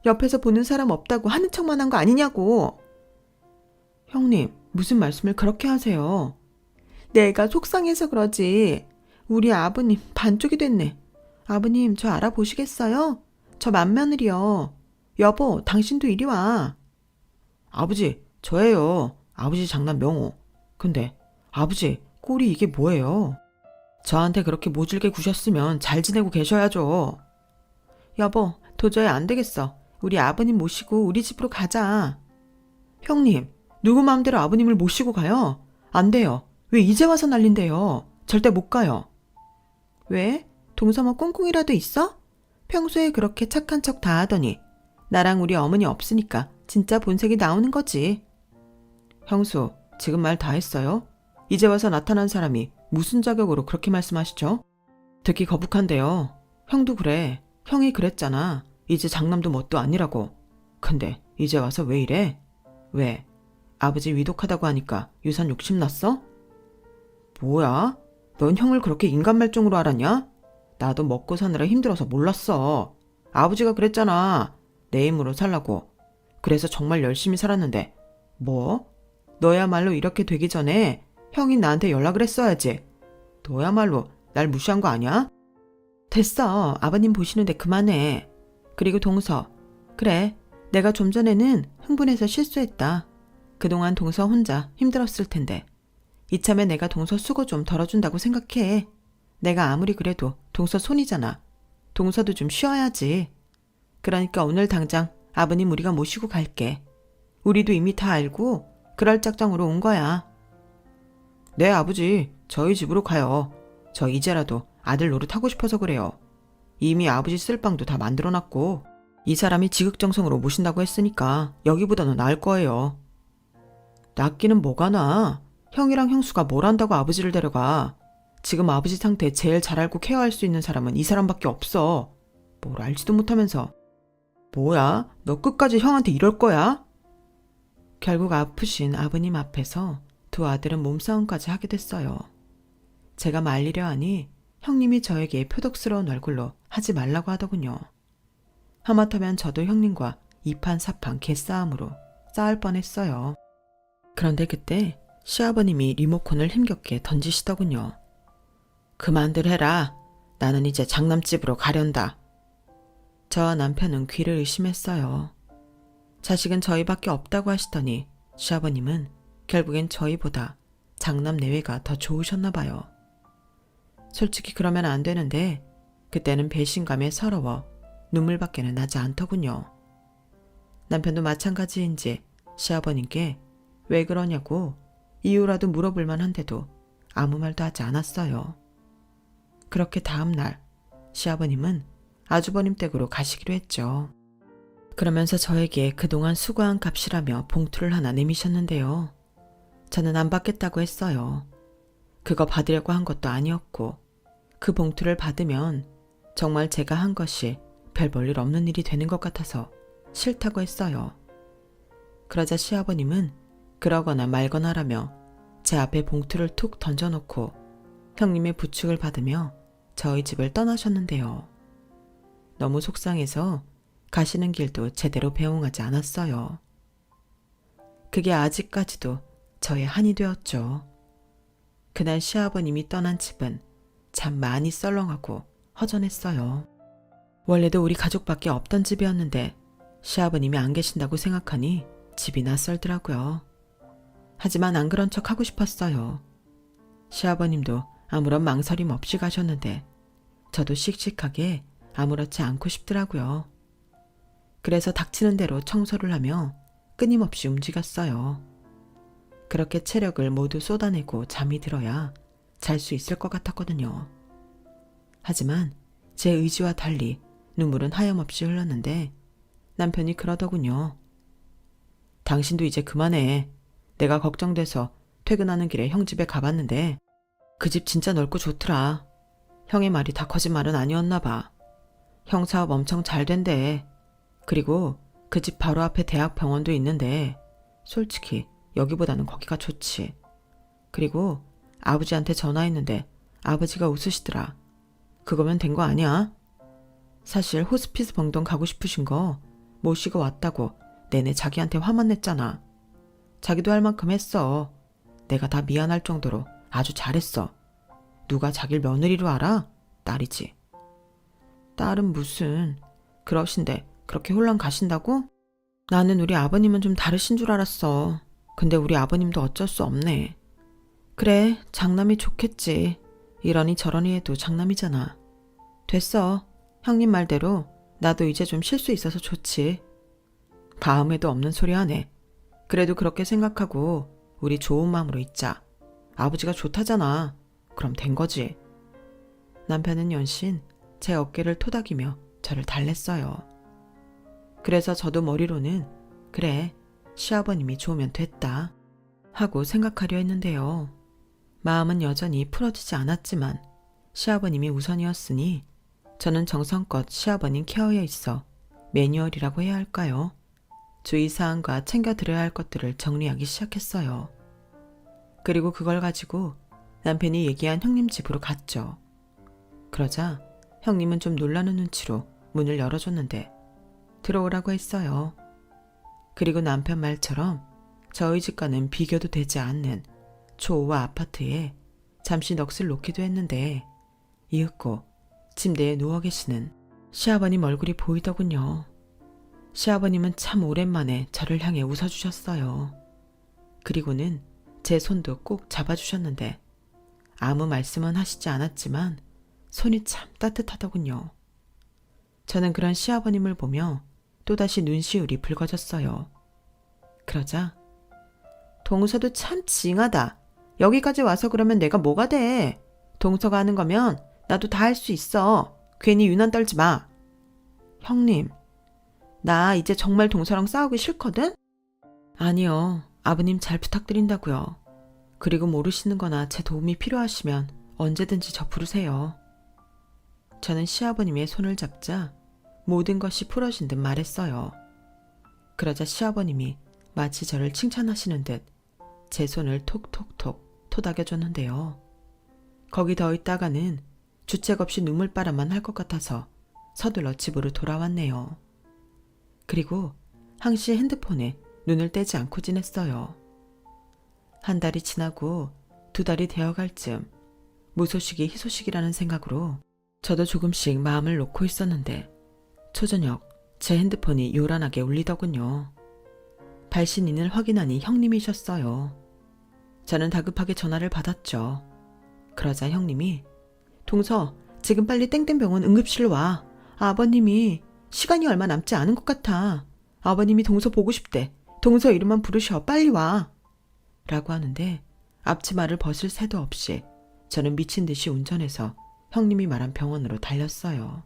옆에서 보는 사람 없다고 하는 척만 한 거 아니냐고. 형님, 무슨 말씀을 그렇게 하세요? 내가 속상해서 그러지. 우리 아버님 반쪽이 됐네. 아버님 저 알아보시겠어요? 저 맏며느리요. 여보, 당신도 이리 와. 아버지, 저예요. 아버지 장난 명호. 근데 아버지, 꼴이 이게 뭐예요? 저한테 그렇게 모질게 구셨으면 잘 지내고 계셔야죠. 여보, 도저히 안 되겠어. 우리 아버님 모시고 우리 집으로 가자. 형님, 누구 마음대로 아버님을 모시고 가요? 안 돼요. 왜 이제 와서 난린데요? 절대 못 가요. 왜? 동서뭐 꽁꽁이라도 있어? 평소에 그렇게 착한 척 다 하더니 나랑 우리 어머니 없으니까 진짜 본색이 나오는 거지. 형수, 지금 말 다 했어요? 이제 와서 나타난 사람이 무슨 자격으로 그렇게 말씀하시죠? 듣기 거북한데요. 형도 그래. 형이 그랬잖아. 이제 장남도 뭣도 아니라고. 근데 이제 와서 왜 이래? 왜? 아버지 위독하다고 하니까 유산 욕심났어? 뭐야? 넌 형을 그렇게 인간말종으로 알았냐? 나도 먹고 사느라 힘들어서 몰랐어. 아버지가 그랬잖아. 내 힘으로 살라고. 그래서 정말 열심히 살았는데 뭐? 너야말로 이렇게 되기 전에 형이 나한테 연락을 했어야지. 너야말로 날 무시한 거 아니야? 됐어. 아버님 보시는데 그만해. 그리고 동서, 그래, 내가 좀 전에는 흥분해서 실수했다. 그동안 동서 혼자 힘들었을 텐데. 이참에 내가 동서 수고 좀 덜어준다고 생각해. 내가 아무리 그래도 동서 손이잖아. 동서도 좀 쉬어야지. 그러니까 오늘 당장 아버님 우리가 모시고 갈게. 우리도 이미 다 알고 그럴 작정으로 온 거야. 네, 아버지. 저희 집으로 가요. 저 이제라도 아들 노릇하고 싶어서 그래요. 이미 아버지 쓸 빵도 다 만들어놨고 이 사람이 지극정성으로 모신다고 했으니까 여기보다는 나을 거예요. 낫기는 뭐가 나. 형이랑 형수가 뭘 한다고 아버지를 데려가. 지금 아버지 상태 제일 잘 알고 케어할 수 있는 사람은 이 사람밖에 없어. 뭘 알지도 못하면서. 뭐야? 너 끝까지 형한테 이럴 거야? 결국 아프신 아버님 앞에서 두 아들은 몸싸움까지 하게 됐어요. 제가 말리려 하니 형님이 저에게 표독스러운 얼굴로 하지 말라고 하더군요. 하마터면 저도 형님과 이판사판 개싸움으로 싸울 뻔했어요. 그런데 그때 시아버님이 리모컨을 힘겹게 던지시더군요. 그만들 해라. 나는 이제 장남집으로 가련다. 저와 남편은 귀를 의심했어요. 자식은 저희밖에 없다고 하시더니 시아버님은 결국엔 저희보다 장남 내외가 더 좋으셨나 봐요. 솔직히 그러면 안 되는데 그때는 배신감에 서러워 눈물밖에는 나지 않더군요. 남편도 마찬가지인지 시아버님께 왜 그러냐고 이유라도 물어볼 만한데도 아무 말도 하지 않았어요. 그렇게 다음 날 시아버님은 아주버님 댁으로 가시기로 했죠. 그러면서 저에게 그동안 수고한 값이라며 봉투를 하나 내미셨는데요. 저는 안 받겠다고 했어요. 그거 받으려고 한 것도 아니었고 그 봉투를 받으면 정말 제가 한 것이 별 볼일 없는 일이 되는 것 같아서 싫다고 했어요. 그러자 시아버님은 그러거나 말거나라며 제 앞에 봉투를 툭 던져놓고 형님의 부축을 받으며 저희 집을 떠나셨는데요. 너무 속상해서 가시는 길도 제대로 배웅하지 않았어요. 그게 아직까지도 저의 한이 되었죠. 그날 시아버님이 떠난 집은 참 많이 썰렁하고 허전했어요. 원래도 우리 가족밖에 없던 집이었는데 시아버님이 안 계신다고 생각하니 집이 낯설더라고요. 하지만 안 그런 척 하고 싶었어요. 시아버님도 아무런 망설임 없이 가셨는데 저도 씩씩하게 아무렇지 않고 싶더라고요. 그래서 닥치는 대로 청소를 하며 끊임없이 움직였어요. 그렇게 체력을 모두 쏟아내고 잠이 들어야 잘 수 있을 것 같았거든요. 하지만 제 의지와 달리 눈물은 하염없이 흘렀는데 남편이 그러더군요. 당신도 이제 그만해. 내가 걱정돼서 퇴근하는 길에 형 집에 가봤는데 그 집 진짜 넓고 좋더라. 형의 말이 다 거짓말은 아니었나 봐. 형 사업 엄청 잘 된대. 그리고 그 집 바로 앞에 대학병원도 있는데 솔직히 여기보다는 거기가 좋지. 그리고 아버지한테 전화했는데 아버지가 웃으시더라. 그거면 된 거 아니야? 사실 호스피스 병동 가고 싶으신 거 모시고 왔다고 내내 자기한테 화만 냈잖아. 자기도 할 만큼 했어. 내가 다 미안할 정도로 아주 잘했어. 누가 자길 며느리로 알아? 딸이지. 딸은 무슨. 그러신데 그렇게 홀랑 가신다고? 나는 우리 아버님은 좀 다르신 줄 알았어. 근데 우리 아버님도 어쩔 수 없네. 그래, 장남이 좋겠지. 이러니 저러니 해도 장남이잖아. 됐어. 형님 말대로 나도 이제 좀 쉴 수 있어서 좋지. 다음에도 없는 소리 하네. 그래도 그렇게 생각하고 우리 좋은 마음으로 있자. 아버지가 좋다잖아. 그럼 된 거지. 남편은 연신 제 어깨를 토닥이며 저를 달랬어요. 그래서 저도 머리로는 그래, 시아버님이 좋으면 됐다 하고 생각하려 했는데요. 마음은 여전히 풀어지지 않았지만 시아버님이 우선이었으니 저는 정성껏 시아버님 케어에 있어 매뉴얼이라고 해야 할까요? 주의사항과 챙겨드려야 할 것들을 정리하기 시작했어요. 그리고 그걸 가지고 남편이 얘기한 형님 집으로 갔죠. 그러자 형님은 좀 놀라는 눈치로 문을 열어줬는데 들어오라고 했어요. 그리고 남편 말처럼 저희 집과는 비교도 되지 않는 초호화 아파트에 잠시 넋을 놓기도 했는데 이윽고 침대에 누워 계시는 시아버님 얼굴이 보이더군요. 시아버님은 참 오랜만에 저를 향해 웃어주셨어요. 그리고는 제 손도 꼭 잡아주셨는데 아무 말씀은 하시지 않았지만 손이 참 따뜻하더군요. 저는 그런 시아버님을 보며 또다시 눈시울이 붉어졌어요. 그러자 동서도 참 징하다. 여기까지 와서 그러면 내가 뭐가 돼. 동서가 하는 거면 나도 다 할 수 있어. 괜히 유난 떨지 마. 형님, 나 이제 정말 동서랑 싸우기 싫거든? 아니요. 아버님 잘 부탁드린다고요. 그리고 모르시는 거나 제 도움이 필요하시면 언제든지 저 부르세요. 저는 시아버님의 손을 잡자 모든 것이 풀어진 듯 말했어요. 그러자 시아버님이 마치 저를 칭찬하시는 듯 제 손을 톡톡톡 토닥여줬는데요. 거기 더 있다가는 주책 없이 눈물바람만 할 것 같아서 서둘러 집으로 돌아왔네요. 그리고 항시 핸드폰에 눈을 떼지 않고 지냈어요. 한 달이 지나고 두 달이 되어갈 즈음 무소식이 희소식이라는 생각으로 저도 조금씩 마음을 놓고 있었는데 초저녁 제 핸드폰이 요란하게 울리더군요. 발신인을 확인하니 형님이셨어요. 저는 다급하게 전화를 받았죠. 그러자 형님이 동서, 지금 빨리 땡땡병원 응급실로 와. 아버님이 시간이 얼마 남지 않은 것 같아. 아버님이 동서 보고 싶대. 동서 이름만 부르셔. 빨리 와. 라고 하는데 앞치마를 벗을 새도 없이 저는 미친 듯이 운전해서 형님이 말한 병원으로 달렸어요.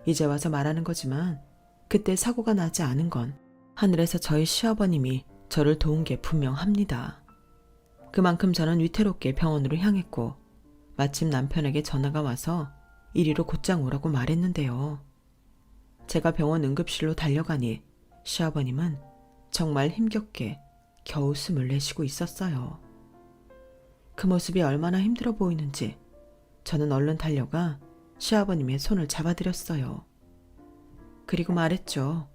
이제 와서 말하는 거지만 그때 사고가 나지 않은 건 하늘에서 저희 시아버님이 저를 도운 게 분명합니다. 그만큼 저는 위태롭게 병원으로 향했고 마침 남편에게 전화가 와서 이리로 곧장 오라고 말했는데요. 제가 병원 응급실로 달려가니 시아버님은 정말 힘겹게 겨우 숨을 내쉬고 있었어요. 그 모습이 얼마나 힘들어 보이는지 저는 얼른 달려가 시아버님의 손을 잡아드렸어요. 그리고 말했죠.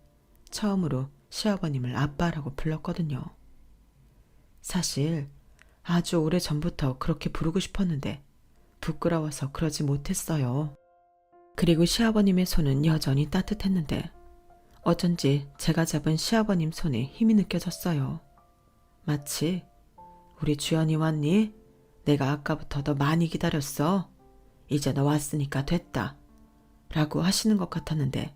처음으로 시아버님을 아빠라고 불렀거든요. 사실 아주 오래전부터 그렇게 부르고 싶었는데 부끄러워서 그러지 못했어요. 그리고 시아버님의 손은 여전히 따뜻했는데 어쩐지 제가 잡은 시아버님 손에 힘이 느껴졌어요. 마치 우리 주연이 왔니? 내가 아까부터 너 많이 기다렸어. 이제 너 왔으니까 됐다. 라고 하시는 것 같았는데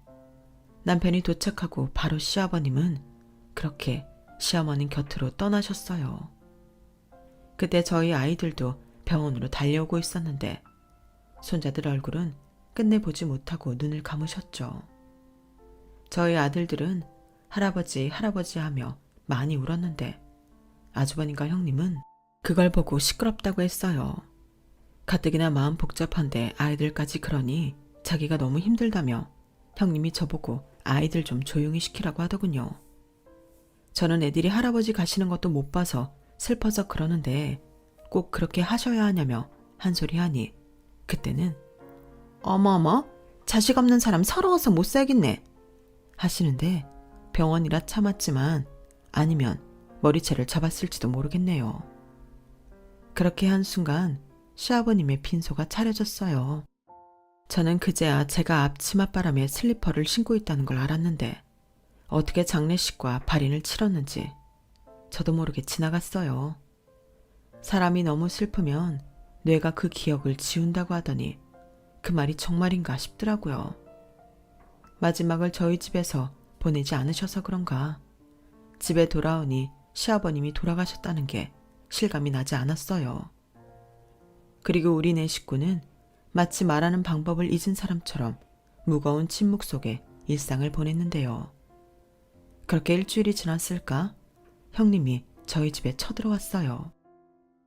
남편이 도착하고 바로 시아버님은 그렇게 시어머님 곁으로 떠나셨어요. 그때 저희 아이들도 병원으로 달려오고 있었는데 손자들 얼굴은 끝내보지 못하고 눈을 감으셨죠. 저희 아들들은 할아버지 할아버지 하며 많이 울었는데 아주버님과 형님은 그걸 보고 시끄럽다고 했어요. 가뜩이나 마음 복잡한데 아이들까지 그러니 자기가 너무 힘들다며 형님이 저보고 아이들 좀 조용히 시키라고 하더군요. 저는 애들이 할아버지 가시는 것도 못 봐서 슬퍼서 그러는데 꼭 그렇게 하셔야 하냐며 한 소리 하니 그때는 어머어머 자식 없는 사람 서러워서 못 살겠네 하시는데 병원이라 참았지만 아니면 머리채를 잡았을지도 모르겠네요. 그렇게 한순간 시아버님의 빈소가 차려졌어요. 저는 그제야 제가 앞치맛바람에 슬리퍼를 신고 있다는 걸 알았는데 어떻게 장례식과 발인을 치렀는지 저도 모르게 지나갔어요. 사람이 너무 슬프면 뇌가 그 기억을 지운다고 하더니 그 말이 정말인가 싶더라고요. 마지막을 저희 집에서 보내지 않으셔서 그런가 집에 돌아오니 시아버님이 돌아가셨다는 게 실감이 나지 않았어요. 그리고 우리 네 식구는 마치 말하는 방법을 잊은 사람처럼 무거운 침묵 속에 일상을 보냈는데요. 그렇게 일주일이 지났을까? 형님이 저희 집에 쳐들어왔어요.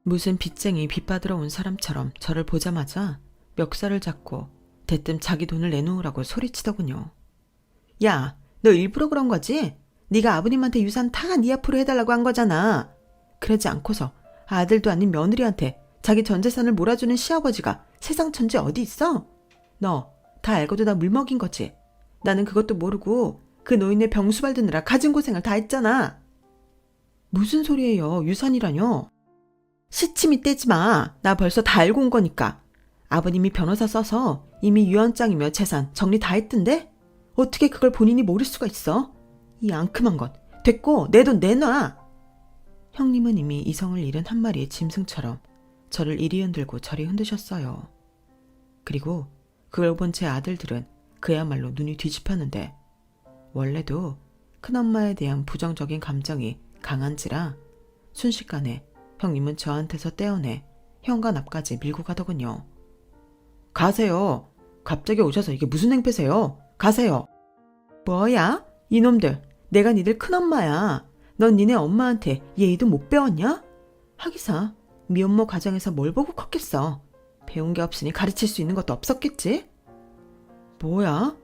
무슨 빚쟁이 빚받으러 온 사람처럼 저를 보자마자 멱살을 잡고 대뜸 자기 돈을 내놓으라고 소리치더군요. 야, 너 일부러 그런 거지? 네가 아버님한테 유산 다 네 앞으로 해달라고 한 거잖아. 그러지 않고서 아들도 아닌 며느리한테 자기 전 재산을 몰아주는 시아버지가 세상 천지 어디 있어? 너 다 알고도 나 물먹인 거지? 나는 그것도 모르고 그 노인네 병수발 드느라 가진 고생을 다 했잖아. 무슨 소리예요? 유산이라뇨? 시치미 떼지 마. 나 벌써 다 알고 온 거니까. 아버님이 변호사 써서 이미 유언장이며 재산 정리 다 했던데? 어떻게 그걸 본인이 모를 수가 있어? 이 앙큼한 것. 됐고 내 돈 내놔. 형님은 이미 이성을 잃은 한 마리의 짐승처럼 저를 이리 흔들고 저리 흔드셨어요. 그리고 그걸 본 제 아들들은 그야말로 눈이 뒤집혔는데 원래도 큰엄마에 대한 부정적인 감정이 강한지라 순식간에 형님은 저한테서 떼어내 현관 앞까지 밀고 가더군요. 가세요. 갑자기 오셔서 이게 무슨 행패세요? 가세요. 뭐야? 이놈들. 내가 니들 큰엄마야. 넌 니네 엄마한테 예의도 못 배웠냐? 하기사 미혼모 가정에서 뭘 보고 컸겠어. 배운 게 없으니 가르칠 수 있는 것도 없었겠지? 뭐야?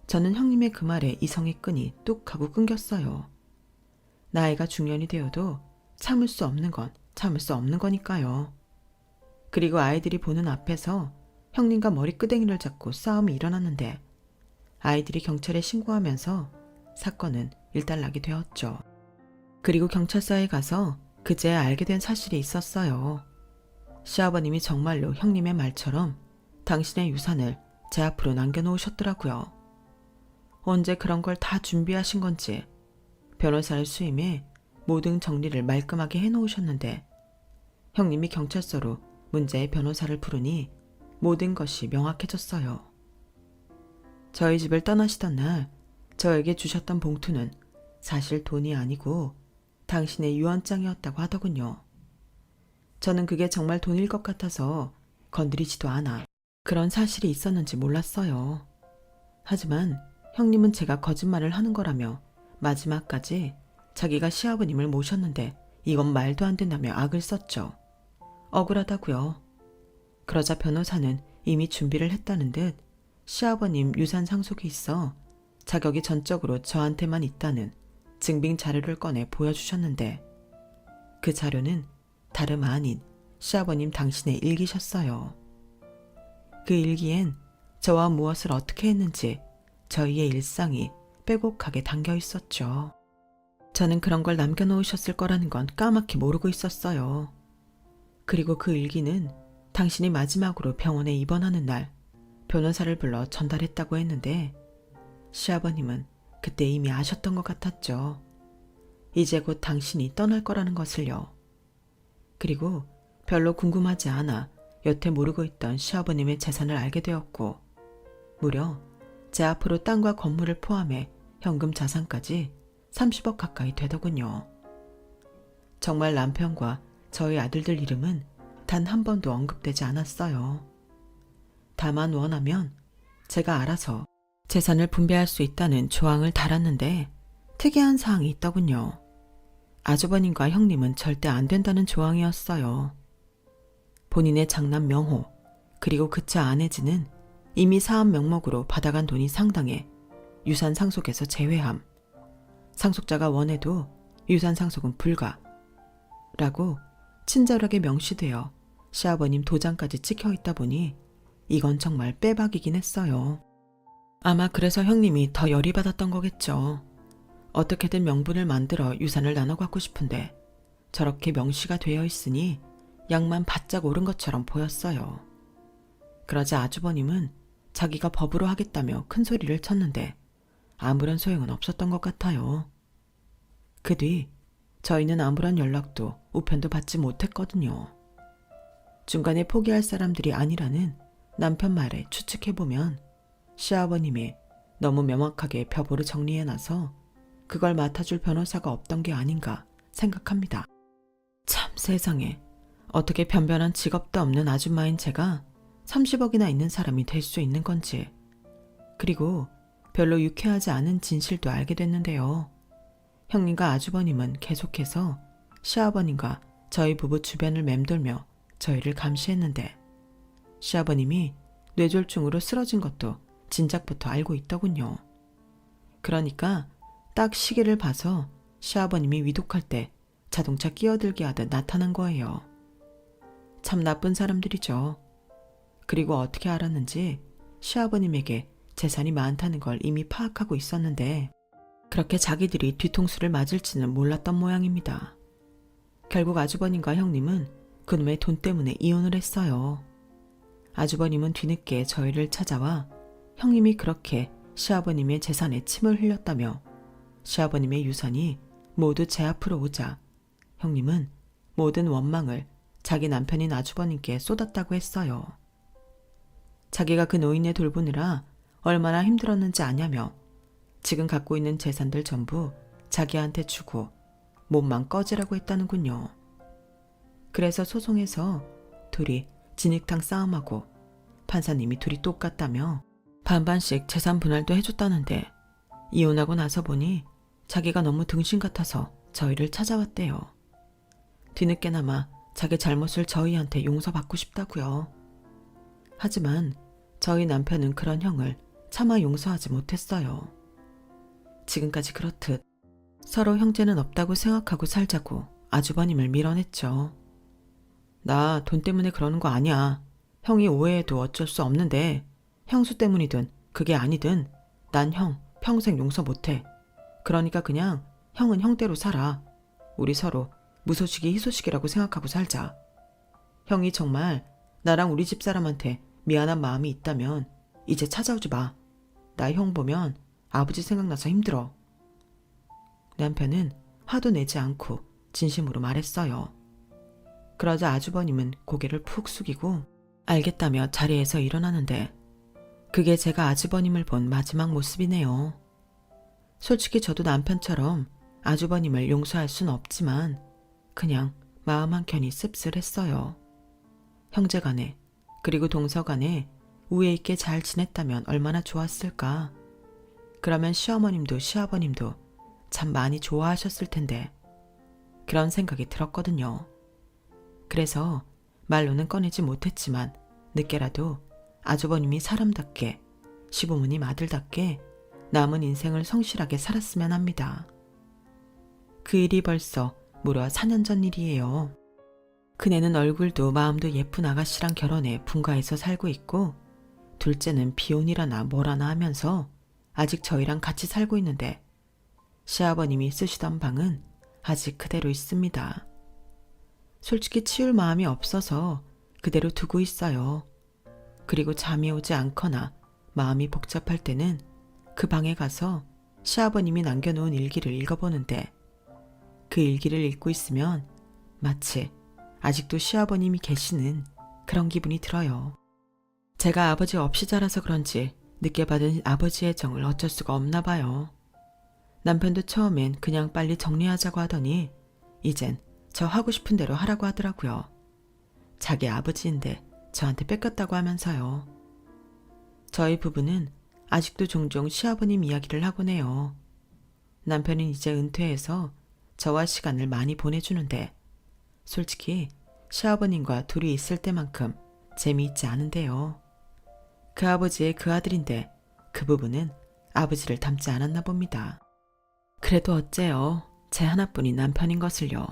저는 형님의 그 말에 이성의 끈이 뚝 하고 끊겼어요. 나이가 중년이 되어도 참을 수 없는 건 참을 수 없는 거니까요. 그리고 아이들이 보는 앞에서 형님과 머리끄댕이를 잡고 싸움이 일어났는데 아이들이 경찰에 신고하면서 사건은 일단락이 되었죠. 그리고 경찰서에 가서 그제야 알게 된 사실이 있었어요. 시아버님이 정말로 형님의 말처럼 당신의 유산을 제 앞으로 남겨놓으셨더라고요. 언제 그런 걸 다 준비하신 건지 변호사를 수임해 모든 정리를 말끔하게 해놓으셨는데 형님이 경찰서로 문제의 변호사를 부르니 모든 것이 명확해졌어요. 저희 집을 떠나시던 날 저에게 주셨던 봉투는 사실 돈이 아니고 당신의 유언장이었다고 하더군요. 저는 그게 정말 돈일 것 같아서 건드리지도 않아 그런 사실이 있었는지 몰랐어요. 하지만 형님은 제가 거짓말을 하는 거라며 마지막까지 자기가 시아버님을 모셨는데 이건 말도 안 된다며 악을 썼죠. 억울하다고요. 그러자 변호사는 이미 준비를 했다는 듯 시아버님 유산 상속이 있어 자격이 전적으로 저한테만 있다는 증빙 자료를 꺼내 보여주셨는데 그 자료는 다름 아닌 시아버님 당신의 일기셨어요. 그 일기엔 저와 무엇을 어떻게 했는지 저희의 일상이 빼곡하게 담겨 있었죠. 저는 그런 걸 남겨놓으셨을 거라는 건 까맣게 모르고 있었어요. 그리고 그 일기는 당신이 마지막으로 병원에 입원하는 날 변호사를 불러 전달했다고 했는데 시아버님은 그때 이미 아셨던 것 같았죠. 이제 곧 당신이 떠날 거라는 것을요. 그리고 별로 궁금하지 않아 여태 모르고 있던 시아버님의 재산을 알게 되었고 무려 제 앞으로 땅과 건물을 포함해 현금 자산까지 30억 가까이 되더군요. 정말 남편과 저희 아들들 이름은 단 한 번도 언급되지 않았어요. 다만 원하면 제가 알아서 재산을 분배할 수 있다는 조항을 달았는데 특이한 사항이 있더군요. 아주버님과 형님은 절대 안 된다는 조항이었어요. 본인의 장남 명호 그리고 그차 아내지는 이미 사업 명목으로 받아간 돈이 상당해 유산 상속에서 제외함. 상속자가 원해도 유산 상속은 불가. 라고 친절하게 명시되어 시아버님 도장까지 찍혀 있다 보니 이건 정말 빼박이긴 했어요. 아마 그래서 형님이 더 열이 받았던 거겠죠. 어떻게든 명분을 만들어 유산을 나눠 갖고 싶은데 저렇게 명시가 되어 있으니 양만 바짝 오른 것처럼 보였어요. 그러자 아주버님은 자기가 법으로 하겠다며 큰 소리를 쳤는데 아무런 소용은 없었던 것 같아요. 그 뒤 저희는 아무런 연락도 우편도 받지 못했거든요. 중간에 포기할 사람들이 아니라는 남편 말에 추측해보면 시아버님이 너무 명확하게 벼보를 정리해놔서 그걸 맡아줄 변호사가 없던 게 아닌가 생각합니다. 참 세상에 어떻게 변변한 직업도 없는 아줌마인 제가 30억이나 있는 사람이 될 수 있는 건지 그리고 별로 유쾌하지 않은 진실도 알게 됐는데요. 형님과 아주버님은 계속해서 시아버님과 저희 부부 주변을 맴돌며 저희를 감시했는데 시아버님이 뇌졸중으로 쓰러진 것도 진작부터 알고 있더군요. 그러니까 딱 시계를 봐서 시아버님이 위독할 때 자동차 끼어들게 하듯 나타난 거예요. 참 나쁜 사람들이죠. 그리고 어떻게 알았는지 시아버님에게 재산이 많다는 걸 이미 파악하고 있었는데 그렇게 자기들이 뒤통수를 맞을지는 몰랐던 모양입니다. 결국 아주버님과 형님은 그놈의 돈 때문에 이혼을 했어요. 아주버님은 뒤늦게 저희를 찾아와 형님이 그렇게 시아버님의 재산에 침을 흘렸다며 시아버님의 유산이 모두 제 앞으로 오자 형님은 모든 원망을 자기 남편인 아주버님께 쏟았다고 했어요. 자기가 그 노인네 돌보느라 얼마나 힘들었는지 아냐며 지금 갖고 있는 재산들 전부 자기한테 주고 몸만 꺼지라고 했다는군요. 그래서 소송에서 둘이 진흙탕 싸움하고 판사님이 둘이 똑같다며 반반씩 재산 분할도 해줬다는데 이혼하고 나서 보니 자기가 너무 등신 같아서 저희를 찾아왔대요. 뒤늦게나마 자기 잘못을 저희한테 용서받고 싶다고요. 하지만 저희 남편은 그런 형을 차마 용서하지 못했어요. 지금까지 그렇듯 서로 형제는 없다고 생각하고 살자고 아주버님을 밀어냈죠. 나 돈 때문에 그러는 거 아니야. 형이 오해해도 어쩔 수 없는데 형수 때문이든 그게 아니든 난 형 평생 용서 못해. 그러니까 그냥 형은 형대로 살아. 우리 서로 무소식이 희소식이라고 생각하고 살자. 형이 정말 나랑 우리 집사람한테 미안한 마음이 있다면 이제 찾아오지 마. 나 형 보면 아버지 생각나서 힘들어. 남편은 화도 내지 않고 진심으로 말했어요. 그러자 아주버님은 고개를 푹 숙이고 알겠다며 자리에서 일어나는데 그게 제가 아주버님을 본 마지막 모습이네요. 솔직히 저도 남편처럼 아주버님을 용서할 순 없지만 그냥 마음 한켠이 씁쓸했어요. 형제간에 그리고 동서간에 우애 있게 잘 지냈다면 얼마나 좋았을까. 그러면 시어머님도 시아버님도 참 많이 좋아하셨을 텐데 그런 생각이 들었거든요. 그래서 말로는 꺼내지 못했지만 늦게라도 아주버님이 사람답게 시부모님 아들답게 남은 인생을 성실하게 살았으면 합니다. 그 일이 벌써 무려 4년 전 일이에요. 큰애는 얼굴도 마음도 예쁜 아가씨랑 결혼해 분가해서 살고 있고 둘째는 비혼이라나 뭐라나 하면서 아직 저희랑 같이 살고 있는데 시아버님이 쓰시던 방은 아직 그대로 있습니다. 솔직히 치울 마음이 없어서 그대로 두고 있어요. 그리고 잠이 오지 않거나 마음이 복잡할 때는 그 방에 가서 시아버님이 남겨놓은 일기를 읽어보는데 그 일기를 읽고 있으면 마치 아직도 시아버님이 계시는 그런 기분이 들어요. 제가 아버지 없이 자라서 그런지 늦게 받은 아버지의 정을 어쩔 수가 없나 봐요. 남편도 처음엔 그냥 빨리 정리하자고 하더니 이젠 저 하고 싶은 대로 하라고 하더라고요. 자기 아버지인데 저한테 뺏겼다고 하면서요. 저희 부부는 아직도 종종 시아버님 이야기를 하곤 해요. 남편은 이제 은퇴해서 저와 시간을 많이 보내주는데 솔직히 시아버님과 둘이 있을 때만큼 재미있지 않은데요. 그 아버지의 그 아들인데 그 부부는 아버지를 닮지 않았나 봅니다. 그래도 어째요. 제 하나뿐인 남편인 것을요.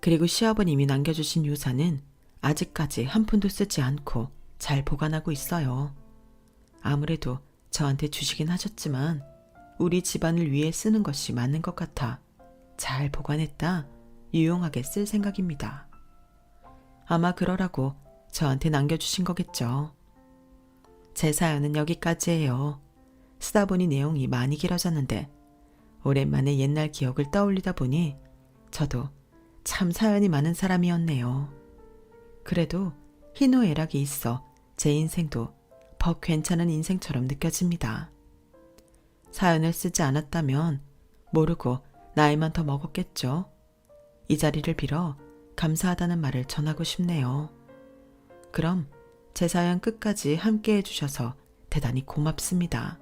그리고 시아버님이 남겨주신 유산은 아직까지 한 푼도 쓰지 않고 잘 보관하고 있어요. 아무래도 저한테 주시긴 하셨지만 우리 집안을 위해 쓰는 것이 맞는 것 같아 잘 보관했다 유용하게 쓸 생각입니다. 아마 그러라고 저한테 남겨주신 거겠죠. 제 사연은 여기까지예요. 쓰다 보니 내용이 많이 길어졌는데 오랜만에 옛날 기억을 떠올리다 보니 저도 참 사연이 많은 사람이었네요. 그래도 희노애락이 있어 제 인생도 더 괜찮은 인생처럼 느껴집니다. 사연을 쓰지 않았다면 모르고 나이만 더 먹었겠죠. 이 자리를 빌어 감사하다는 말을 전하고 싶네요. 그럼 제 사연 끝까지 함께 해주셔서 대단히 고맙습니다.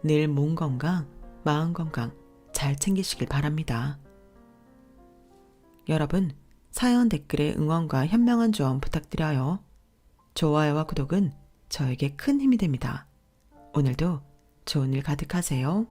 늘 몸 건강, 마음 건강 잘 챙기시길 바랍니다. 여러분, 사연 댓글에 응원과 현명한 조언 부탁드려요. 좋아요와 구독은 저에게 큰 힘이 됩니다. 오늘도 좋은 일 가득하세요.